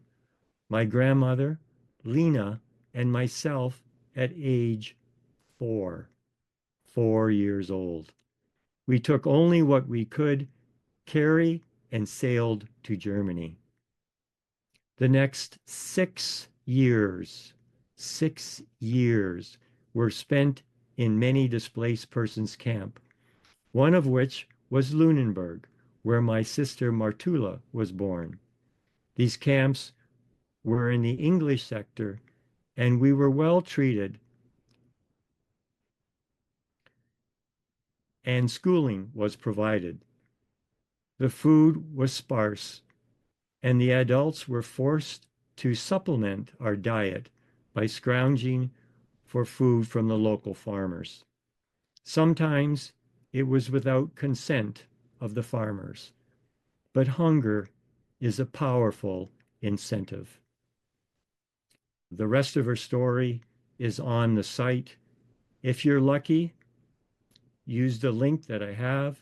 B: my grandmother, Lena, and myself at age 4 years old. We took only what we could carry and sailed to Germany. The next 6 years were spent in many displaced persons camp, one of which was Lunenburg, where my sister Martula was born. These camps were in the English sector, and we were well treated, and schooling was provided. The food was sparse, and the adults were forced to supplement our diet by scrounging for food from the local farmers. Sometimes it was without consent of the farmers, but hunger is a powerful incentive." The rest of her story is on the site. If you're lucky, use the link that I have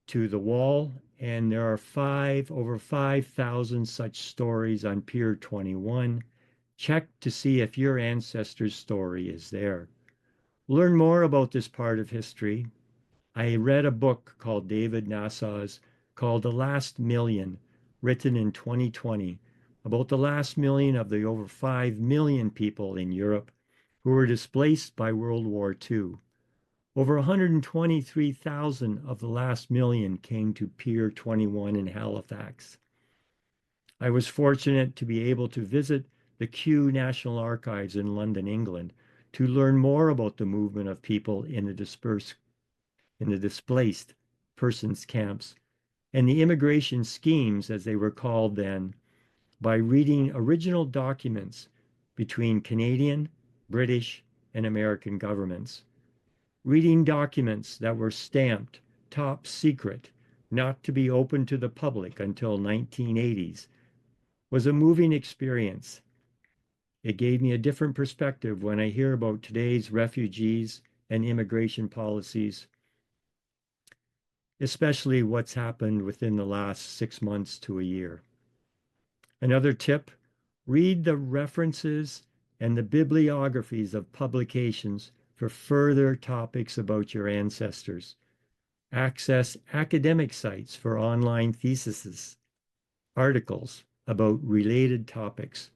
B: to the wall, and there are over 5,000 such stories on Pier 21. Check to see if your ancestor's story is there. Learn more about this part of history. I read a book called David Nassau's called The Last Million, written in 2020, about the last million of the over 5 million people in Europe who were displaced by World War II. Over 123,000 of the last million came to Pier 21 in Halifax. I was fortunate to be able to visit the Kew National Archives in London, England, to learn more about the movement of people in the displaced persons camps and the immigration schemes, as they were called then, by reading original documents between Canadian, British, and American governments. Reading documents that were stamped top secret, not to be open to the public until 1980s, was a moving experience. It gave me a different perspective when I hear about today's refugees and immigration policies, especially what's happened within the last 6 months to a year. Another tip, read the references and the bibliographies of publications for further topics about your ancestors. Access academic sites for online theses, articles about related topics.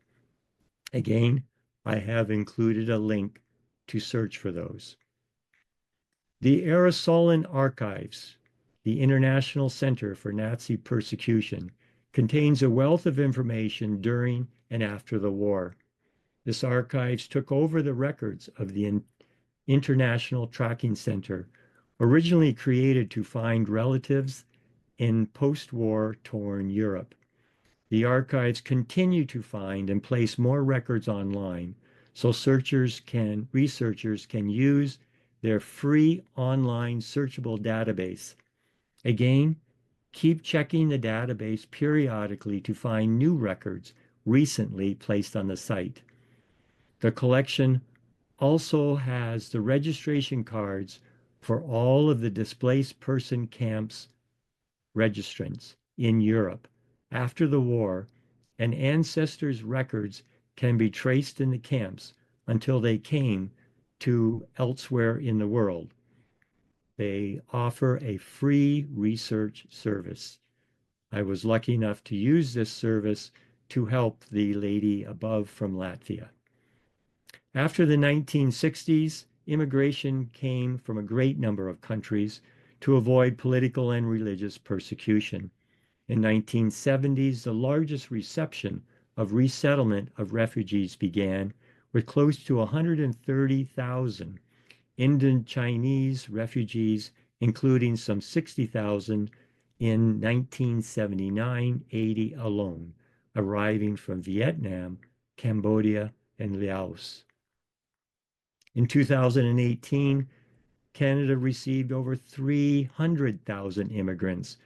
B: Again, I have included a link to search for those. The Aristotelan Archives, the International Center for Nazi Persecution, contains a wealth of information during and after the war. This archives took over the records of the International Tracking Center, originally created to find relatives in post-war torn Europe. The archives continue to find and place more records online so researchers can use their free online searchable database. Again, keep checking the database periodically to find new records recently placed on the site. The collection also has the registration cards for all of the displaced person camps registrants in Europe after the war, and ancestors' records can be traced in the camps until they came to elsewhere in the world. They offer a free research service. I was lucky enough to use this service to help the lady above from Latvia. After the 1960s, immigration came from a great number of countries to avoid political and religious persecution. In 1970s, the largest reception of resettlement of refugees began with close to 130,000 Indo-Chinese refugees, including some 60,000 in 1979-80 alone, arriving from Vietnam, Cambodia, and Laos. In 2018, Canada received over 300,000 immigrants,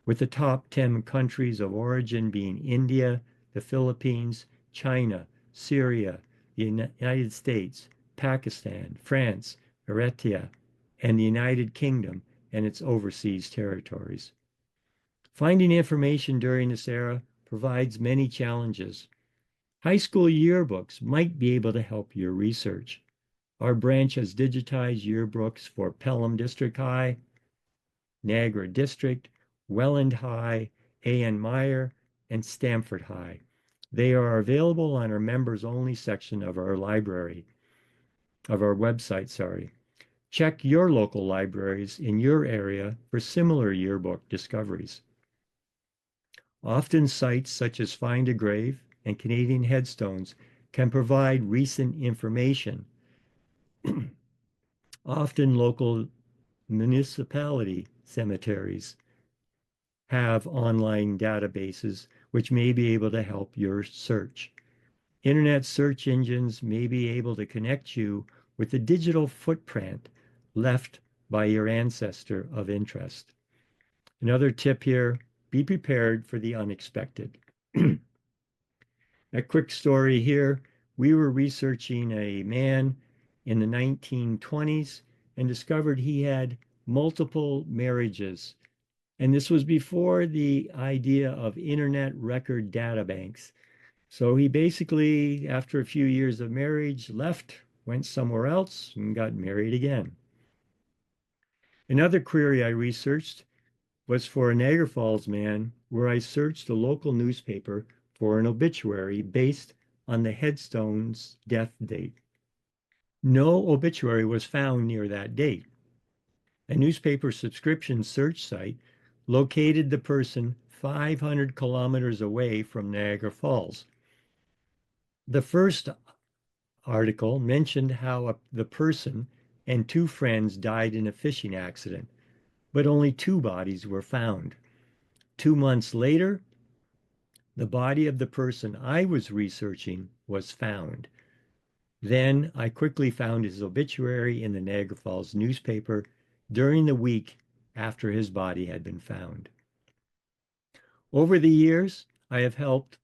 B: with the top 10 countries of origin being India, the Philippines, China, Syria, the United States, Pakistan, France, Eritrea, and the United Kingdom and its overseas territories. Finding information during this era provides many challenges. High school yearbooks might be able to help your research. Our branch has digitized yearbooks for Pelham District High, Niagara District, Welland High, A.N. Meyer, and Stamford High. They are available on our members only section of our website. Check your local libraries in your area for similar yearbook discoveries. Often sites such as Find a Grave and Canadian Headstones can provide recent information. Often local municipality cemeteries have online databases which may be able to help your search. Internet search engines may be able to connect you with the digital footprint left by your ancestor of interest. Another tip here, be prepared for the unexpected. A quick story here. We were researching a man in the 1920s and discovered he had multiple marriages. And this was before the idea of internet record databanks. So he basically, after a few years of marriage, left, went somewhere else, and got married again. Another query I researched was for a Niagara Falls man, where I searched a local newspaper for an obituary based on the headstone's death date. No obituary was found near that date. A newspaper subscription search site located the person 500 kilometers away from Niagara Falls. The first article mentioned how the person and two friends died in a fishing accident, but only two bodies were found. 2 months later, the body of the person I was researching was found. Then I quickly found his obituary in the Niagara Falls newspaper during the week after his body had been found. Over the years, I have helped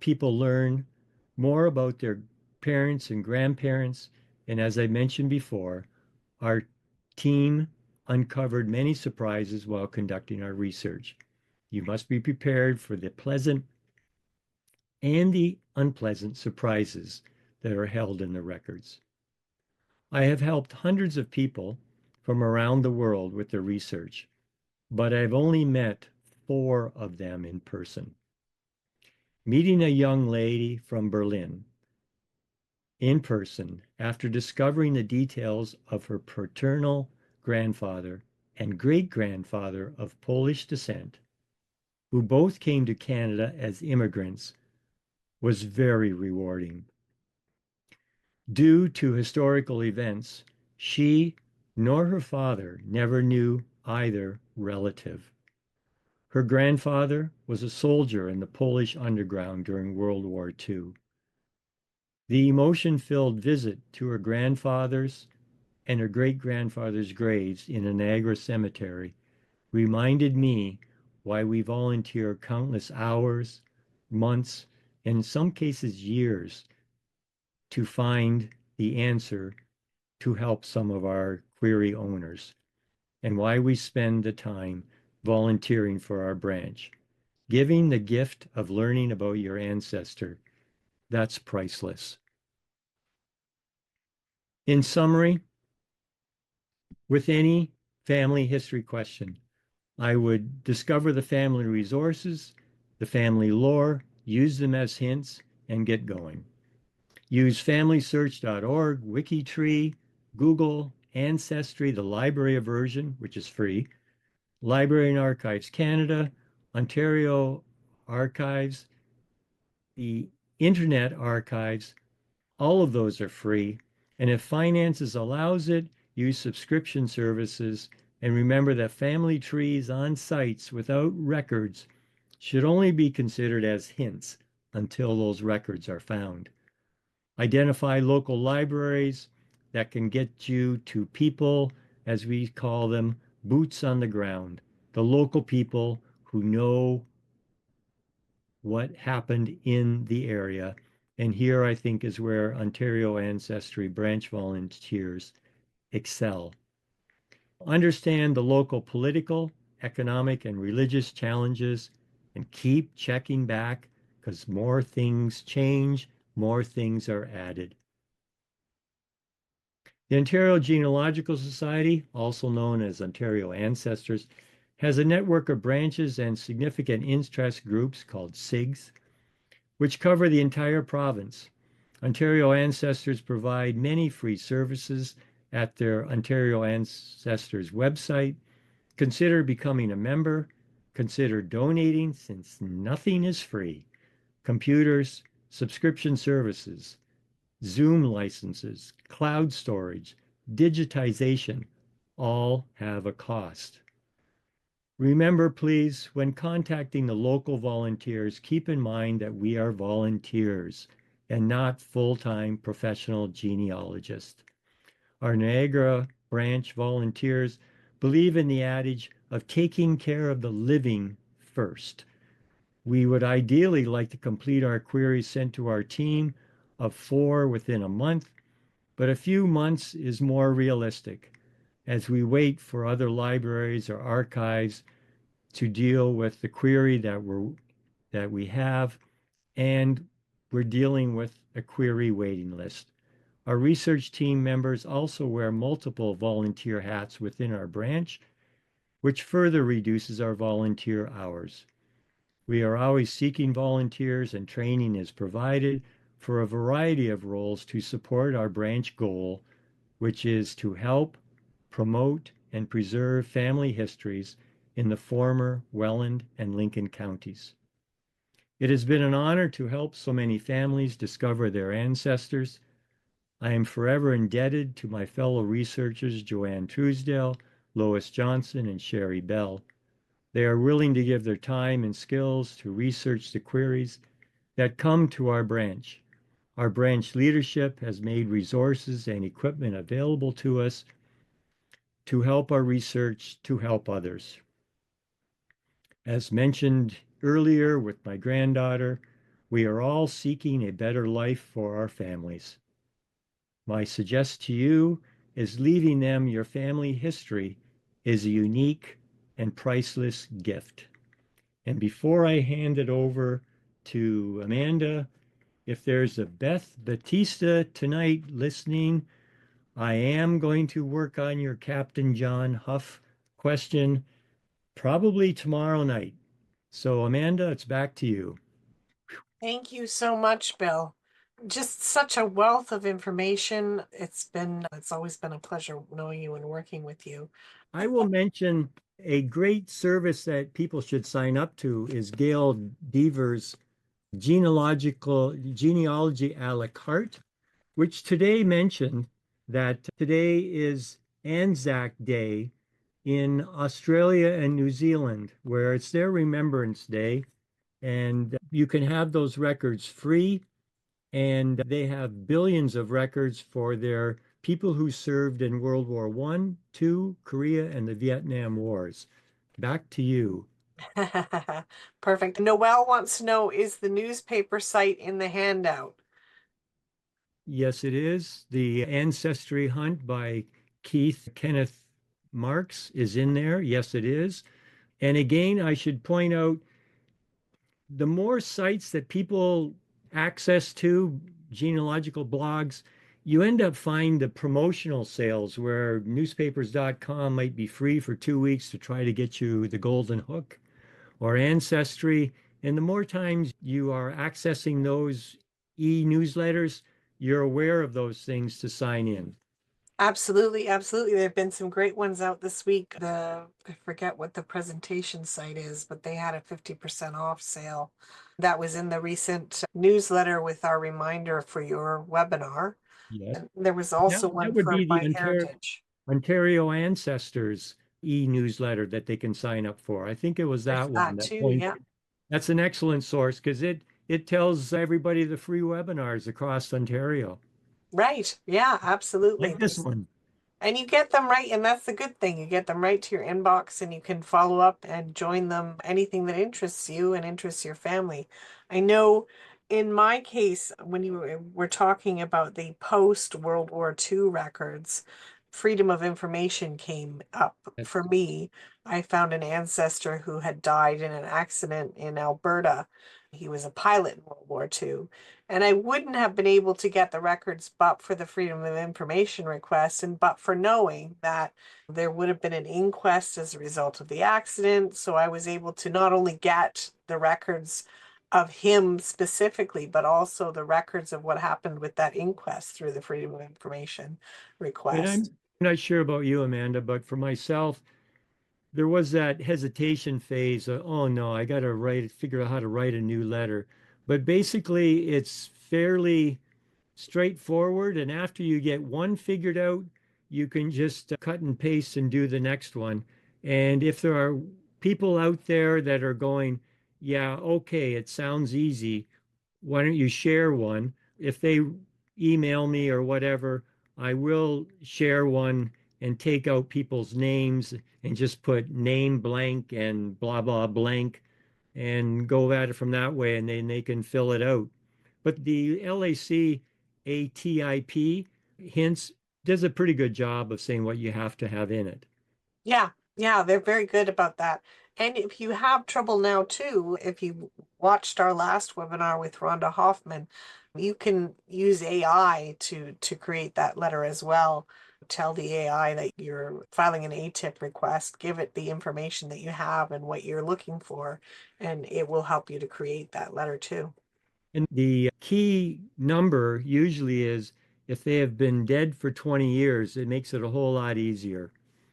B: people learn more about their parents and grandparents, and as I mentioned before, our team uncovered many surprises while conducting our research. You must be prepared for the pleasant and the unpleasant surprises that are held in the records. I have helped hundreds of people from around the world with their research, but I've only met 4 of them in person. Meeting a young lady from Berlin in person after discovering the details of her paternal grandfather and great grandfather of Polish descent, who both came to Canada as immigrants, was very rewarding. Due to historical events, she nor her father never knew either relative. Her grandfather was a soldier in the Polish underground during World War II. The emotion-filled visit to her grandfather's and her great-grandfather's graves in a Niagara cemetery reminded me why we volunteer countless hours, months, and in some cases years to find the answer to help some of our query owners, and why we spend the time volunteering for our branch. Giving the gift of learning about your ancestor, that's priceless. In summary, with any family history question, I would discover the family resources, the family lore, use them as hints, and get going. Use familysearch.org, WikiTree, Google, Ancestry, the library version, which is free, Library and Archives Canada, Ontario Archives, the Internet Archives, all of those are free. And if finances allows it, use subscription services. And remember that family trees on sites without records should only be considered as hints until those records are found. Identify local libraries that can get you to people, as we call them, boots on the ground, the local people who know what happened in the area. And here I think is where Ontario Ancestry branch volunteers excel. Understand the local political, economic, and religious challenges and keep checking back because more things change, more things are added. The Ontario Genealogical Society, also known as Ontario Ancestors, has a network of branches and significant interest groups called SIGs, which cover the entire province. Ontario Ancestors provide many free services at their Ontario Ancestors website. Consider becoming a member. Consider donating since nothing is free. Computers, subscription services, Zoom licenses, cloud storage, digitization all have a cost. Remember, please, when contacting the local volunteers, keep in mind that we are volunteers and not full-time professional genealogists. Our Niagara branch volunteers believe in the adage of taking care of the living first. We would ideally like to complete our queries sent to our team of 4 within a month, but a few months is more realistic as we wait for other libraries or archives to deal with the query that we have and we're dealing with a query waiting list. Our research team members also wear multiple volunteer hats within our branch, which further reduces our volunteer hours. We are always seeking volunteers, and training is provided for a variety of roles to support our branch goal, which is to help, promote, and preserve family histories in the former Welland and Lincoln counties. It has been an honor to help so many families discover their ancestors. I am forever indebted to my fellow researchers, Joanne Truesdale, Lois Johnson, and Sherry Bell. They are willing to give their time and skills to research the queries that come to our branch. Our branch leadership has made resources and equipment available to us to help our research to help others. As mentioned earlier with my granddaughter, we are all seeking a better life for our families. My suggest to you is leaving them your family history is a unique and priceless gift. And before I hand it over to Amanda, if there's a Beth Batista tonight listening, I am going to work on your Captain John Huff question probably tomorrow night. So, Amanda, it's back to you.
A: Thank you so much, Bill. Just such a wealth of information. It's always been a pleasure knowing you and working with you.
B: I will mention a great service that people should sign up to is Gail Deaver's genealogy a la carte, which today mentioned that today is Anzac Day in Australia and New Zealand, where it's their Remembrance Day, and you can have those records free, and they have billions of records for their people who served in World War One, Two, Korea, and the Vietnam Wars. Back to you.
A: Perfect. Noelle wants to know, is the newspaper site in the handout?
B: Yes, it is. The Ancestry Hunt by Keith Kenneth Marks is in there. Yes, it is. And again, I should point out the more sites that people access to, genealogical blogs, you end up finding the promotional sales where newspapers.com might be free for 2 weeks to try to get you the golden hook or ancestry. And the more times you are accessing those e-newsletters, you're aware of those things to sign in.
A: Absolutely, absolutely. There have been some great ones out this week. I forget what the presentation site is, but they had a 50% off sale. That was in the recent newsletter with our reminder for your webinar.
B: Yes.
A: And there was
B: That,
A: also
B: that
A: one
B: would
A: for
B: be the
A: My Heritage.
B: Ontario Ancestors e-newsletter that they can sign up for. I think it was
A: There's
B: that one
A: that
B: that
A: too, yeah.
B: pointed. That's an excellent source because it tells everybody the free webinars across Ontario,
A: Right. Yeah, absolutely.
B: like this one.
A: And you get them right, and that's the good thing. You get them right to your inbox, and you can follow up and join them, anything that interests you and interests your family. I know in my case, when you were talking about the post World War II records, freedom of information came up for me. I found an ancestor who had died in an accident in Alberta. He was a pilot in World War II. And I wouldn't have been able to get the records but for the Freedom of Information request and but for knowing that there would have been an inquest as a result of the accident. So I was able to not only get the records of him specifically, but also the records of what happened with that inquest through the Freedom of Information
B: And
A: request.
B: I'm not sure about you, Amanda, but for myself, there was that hesitation phase. Oh no, I got to figure out how to write a new letter. But basically, it's fairly straightforward. And after you get one figured out, you can just cut and paste and do the next one. And if there are people out there that are going, yeah, okay, it sounds easy, why don't you share one? If they email me or whatever, I will share one and take out people's names and just put name blank and blah, blah, blank and go at it from that way, and then they can fill it out. But the LAC ATIP hints does a pretty good job of saying what you have to have in it.
A: Yeah, yeah, they're very good about that. And if you have trouble now too, if you watched our last webinar with Rhonda Hoffman, you can use AI to create that letter as well. Tell the AI that you're filing an ATIP request, give it the information that you have and what you're looking for, and it will help you to create that letter too.
B: And the key number usually is if they have been dead for 20 years, it makes it a whole lot easier.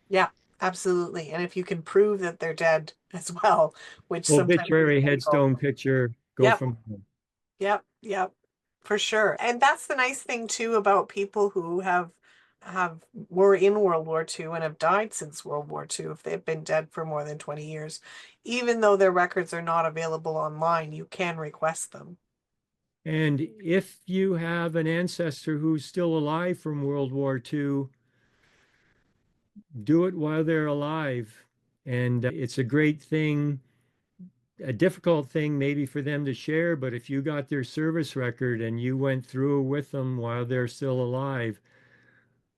A: Yeah, absolutely. And if you can prove that they're dead as well, which sometimes is
B: Obituary,
A: difficult.
B: headstone picture, go
A: Yep,
B: from there.
A: yep, for sure. And that's the nice thing too about people who have were in World War II and have died since World War II, if they've been dead for more than 20 years, even though their records are not available online, you can request them.
B: And if you have an ancestor who's still alive from World War II, do it while they're alive. And it's a great thing, a difficult thing maybe for them to share, but if you got their service record and you went through with them while they're still alive,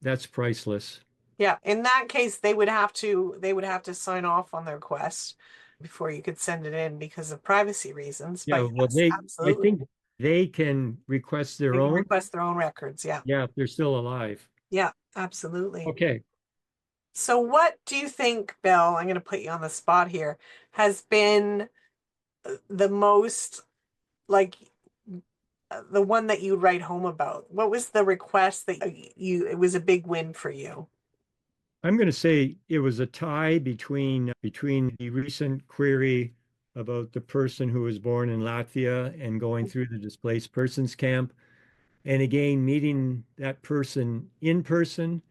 B: that's priceless.
A: Yeah, in that case, they would have to sign off on their request before you could send it in because of privacy reasons.
B: Yeah,
A: But
B: well,
A: yes,
B: I
A: absolutely.
B: think they can request their
A: They can
B: own.
A: request their own records. Yeah.
B: Yeah, if they're still alive.
A: Yeah, absolutely.
B: Okay.
A: So what do you think, Bill, I'm going to put you on the spot here, has been the most like the one that you write home about? What was the request that it was a big win for you?
B: I'm going to say it was a tie between the recent query about the person who was born in Latvia and going through the displaced persons camp, and again meeting that person in person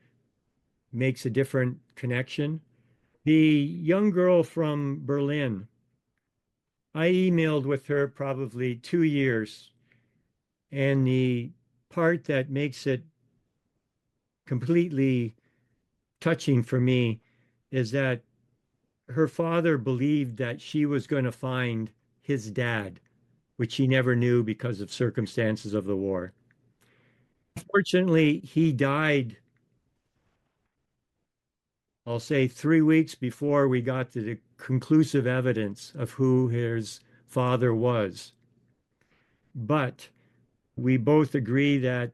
B: makes a different connection. The young girl from Berlin, I emailed with her probably 2 years, and the part that makes it completely touching for me is that her father believed that she was going to find his dad, which he never knew because of circumstances of the war. Fortunately, he died, I'll say 3 weeks before we got to the conclusive evidence of who his father was. But we both agree that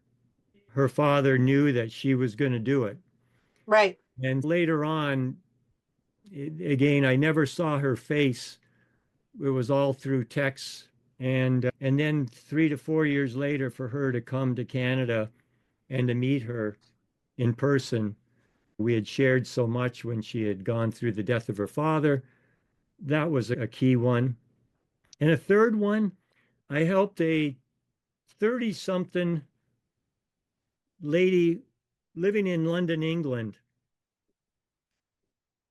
B: her father knew that she was going to do it.
A: Right.
B: And later on, again, I never saw her face. It was all through texts. And then 3 to 4 years later, for her to come to Canada and to meet her in person, we had shared so much when she had gone through the death of her father. That was a key one. And a third one, I helped a 30 something lady living in London, England.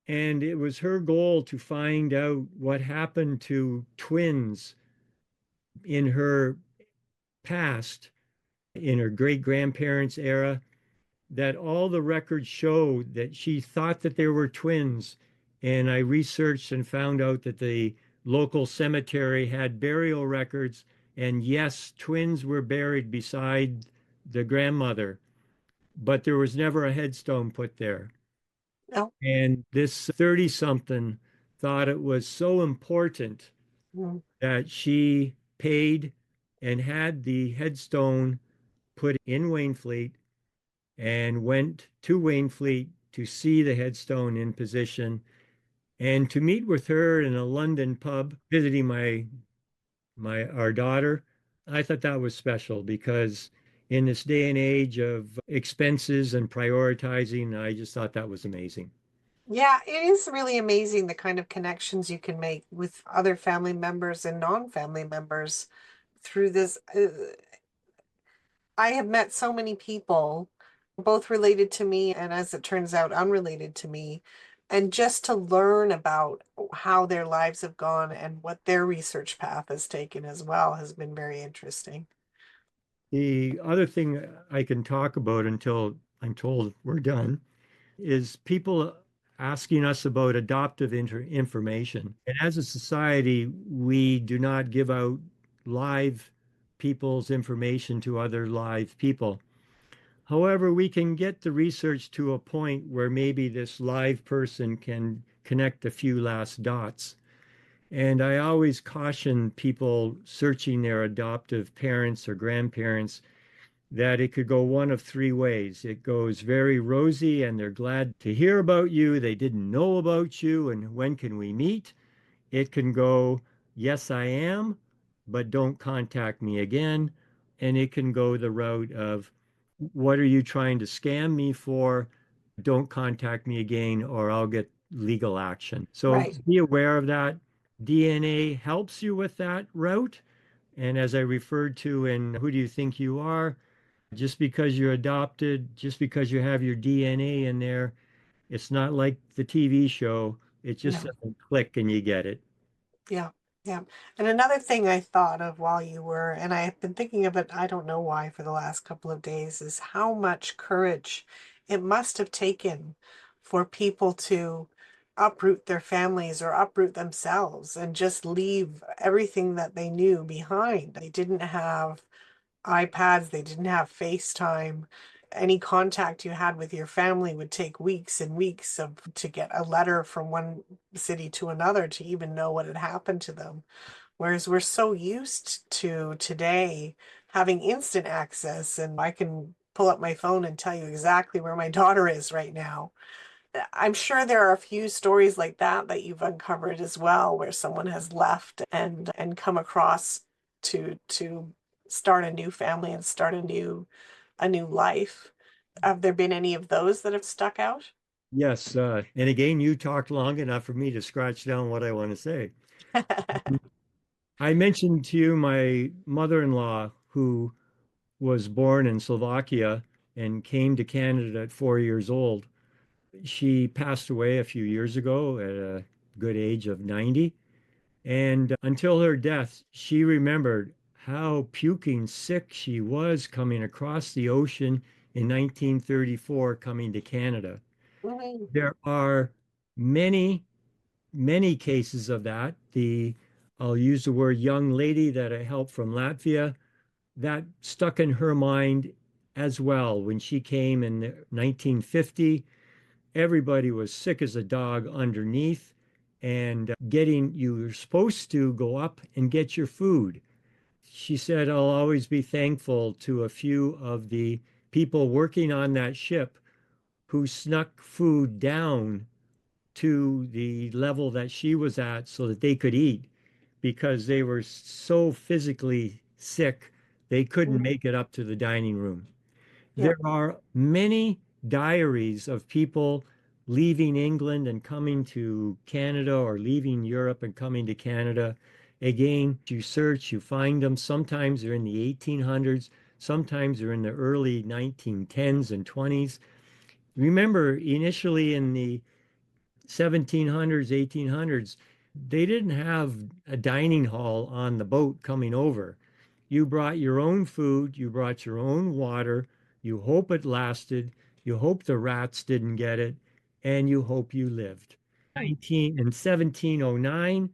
B: And it was her goal to find out what happened to twins in her past, in her great grandparents' era, that all the records show that she thought that there were twins. And I researched and found out that the local cemetery had burial records. And yes, twins were buried beside the grandmother, but there was never a headstone put there.
A: No.
B: And this 30 something thought it was so important
A: Mm.
B: that she paid and had the headstone put in Waynfleet and went to Waynfleet to see the headstone in position and to meet with her in a London pub visiting my our daughter. I thought that was special because in this day and age of expenses and prioritizing, I just thought that was amazing.
A: Yeah, it is really amazing the kind of connections you can make with other family members and non-family members through this. I have met so many people, both related to me and as it turns out, unrelated to me. And just to learn about how their lives have gone and what their research path has taken as well has been very interesting.
B: The other thing I can talk about until I'm told we're done is people asking us about adoptive information. And as a society, we do not give out live people's information to other live people. However, we can get the research to a point where maybe this live person can connect a few last dots. And I always caution people searching their adoptive parents or grandparents that it could go one of three ways. It goes very rosy and they're glad to hear about you. They didn't know about you, and when can we meet? It can go, yes, I am, but don't contact me again. And it can go the route of, what are you trying to scam me for? Don't contact me again, or I'll get legal action. So
A: Right.
B: be aware of that. DNA helps you with that route. And as I referred to in Who Do You Think You Are? Just because you're adopted, just because you have your DNA in there, it's not like the TV show. It just
A: No.
B: doesn't click and you get it.
A: Yeah. Yeah. And another thing I thought of while you were, and I have been thinking of it, I don't know why, for the last couple of days, is how much courage it must have taken for people to uproot their families or uproot themselves and just leave everything that they knew behind. They didn't have iPads, they didn't have FaceTime. Any contact you had with your family would take weeks and weeks of to get a letter from one city to another to even know what had happened to them. Whereas we're so used to today having instant access, and I can pull up my phone and tell you exactly where my daughter is right now. I'm sure there are a few stories like that that you've uncovered as well, where someone has left and come across to start a new family and start a new life. Have there been any of those that have stuck out?
B: Yes. And again, you talked long enough for me to scratch down what I want to say. I mentioned to you my mother-in-law who was born in Slovakia and came to Canada at 4 years old. She passed away a few years ago at a good age of 90. And until her death, she remembered how puking sick she was coming across the ocean in 1934, coming to Canada.
A: Mhm.
B: There are many, many cases of that. I'll use the word young lady that I helped from Latvia, that stuck in her mind as well. When she came in 1950, everybody was sick as a dog underneath, and you were supposed to go up and get your food. She said, I'll always be thankful to a few of the people working on that ship who snuck food down to the level that she was at so that they could eat, because they were so physically sick they couldn't
A: Mhm.
B: make it up to the dining room.
A: Yeah.
B: There are many diaries of people leaving England and coming to Canada, or leaving Europe and coming to Canada. Again, you search, you find them. Sometimes they're in the 1800s, sometimes they're in the early 1910s and 20s. Remember, initially in the 1700s, 1800s, they didn't have a dining hall on the boat coming over. You brought your own food, you brought your own water, you hope it lasted, you hope the rats didn't get it, and you hope you lived. 1709,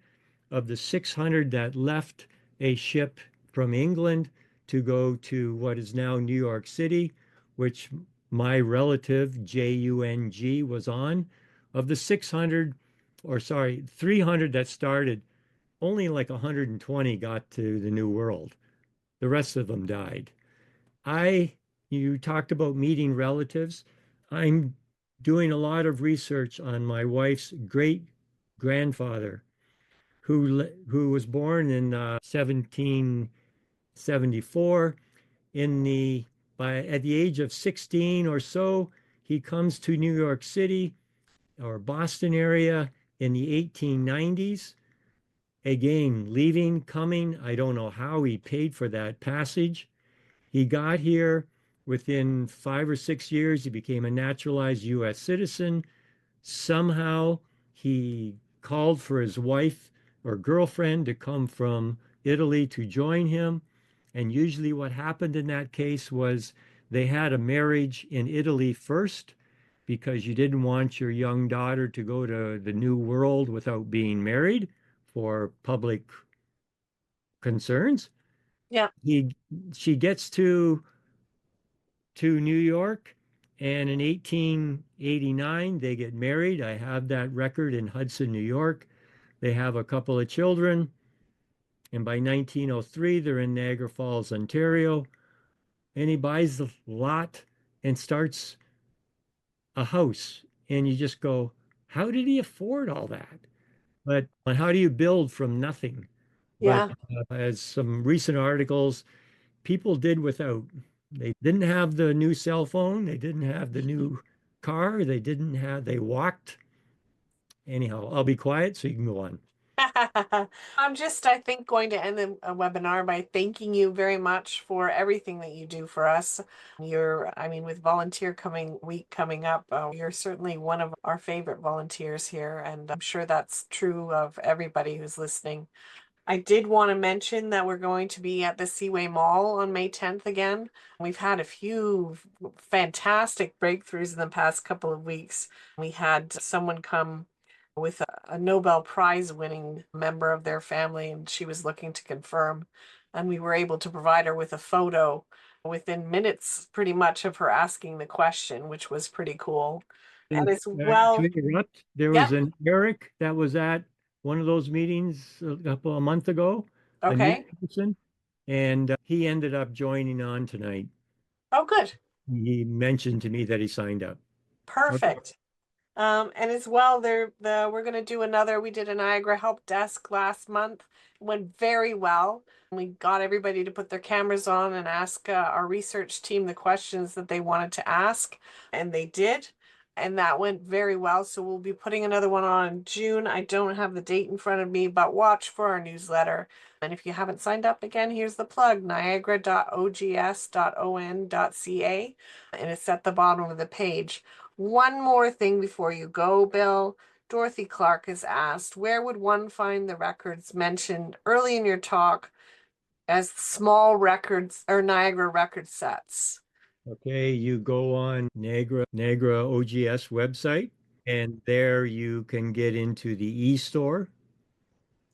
B: of the 600 that left a ship from England to go to what is now New York City, which my relative JUNG was on, of the 600, or sorry, 300 that started, only like 120 got to the New World. The rest of them died. You talked about meeting relatives. I'm doing a lot of research on my wife's great grandfather who was born in 1774. In the by At the age of 16 or so, he comes to New York City or Boston area in the 1890s. Again, leaving, coming. I don't know how he paid for that passage. He got here within 5 or 6 years. He became a naturalized U.S. citizen. Somehow he called for his wife or girlfriend to come from Italy to join him. And usually, what happened in that case was they had a marriage in Italy first, because you didn't want your young daughter to go to the New World without being married for public concerns.
A: Yeah.
B: He, she gets to New York, and in 1889 they get married. I have that record in Hudson, New York. They have a couple of children, and by 1903, they're in Niagara Falls, Ontario. And he buys the lot and starts a house. And you just go, how did he afford all that? But how do you build from nothing? But
A: Yeah.
B: as some recent articles, people did without. They didn't have the new cell phone. They didn't have the new car. They walked. Anyhow, I'll be quiet so you can go on.
A: I'm just, I think, going to end the webinar by thanking you very much for everything that you do for us. I mean, with volunteer coming week coming up, you're certainly one of our favorite volunteers here, and I'm sure that's true of everybody who's listening. I did want to mention that we're going to be at the Seaway Mall on May 10th again. We've had a few fantastic breakthroughs in the past couple of weeks. We had someone come with a Nobel Prize winning member of their family, and she was looking to confirm. And we were able to provide her with a photo within minutes, pretty much, of her asking the question, which was pretty cool. And
B: And
A: as well,
B: to interrupt, there was
A: yep,
B: an Eric that was at one of those meetings a month ago, a new
A: okay.
B: person, and he ended up joining on tonight.
A: Oh, good.
B: He mentioned to me that he signed up. Okay.
A: Perfect. And as well, we're going to do another. We did a Niagara Help Desk last month. It went very well. We got everybody to put their cameras on and ask our research team the questions that they wanted to ask, and they did. And that went very well. So we'll be putting another one on in June. I don't have the date in front of me, but watch for our newsletter. And if you haven't signed up again, here's the plug, niagara.ogs.on.ca, and it's at the bottom of the page. One more thing before you go, Bill. Dorothy Clark has asked, where would one find the records mentioned early in your talk as small records or Niagara record sets?
B: Okay, you go on Niagara OGS website, and there you can get into the e-store,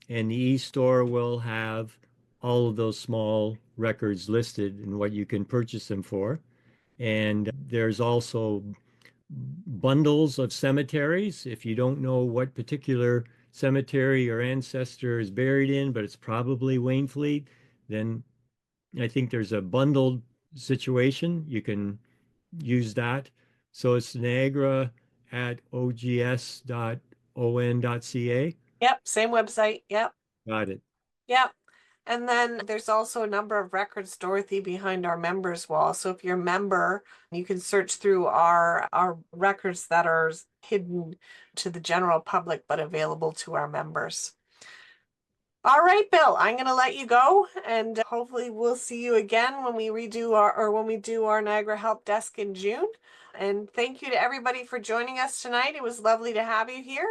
B: and the e-store will have all of those small records listed and what you can purchase them for. And there's also bundles of cemeteries. If you don't know what particular cemetery your ancestor is buried in, but it's probably Waynfleet, then I think there's a bundled situation. You can use that. So it's Niagara at ogs.on.ca.
A: Yep, same website. Yep,
B: Got it.
A: yep. And then there's also a number of records, Dorothy, behind our members wall. So if you're a member, you can search through our records that are hidden to the general public but available to our members. All right, Bill, I'm going to let you go, and hopefully we'll see you again when we redo or when we do our Niagara Help Desk in June. And thank you to everybody for joining us tonight. It was lovely to have you here.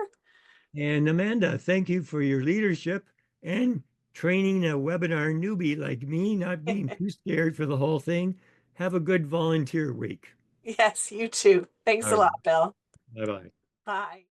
B: And Amanda, thank you for your leadership and training a webinar newbie like me, not being too scared for the whole thing. Have a good volunteer week.
A: Yes, you too. Thanks
B: All
A: a
B: right.
A: lot, Bill.
B: Bye-bye.
A: Bye.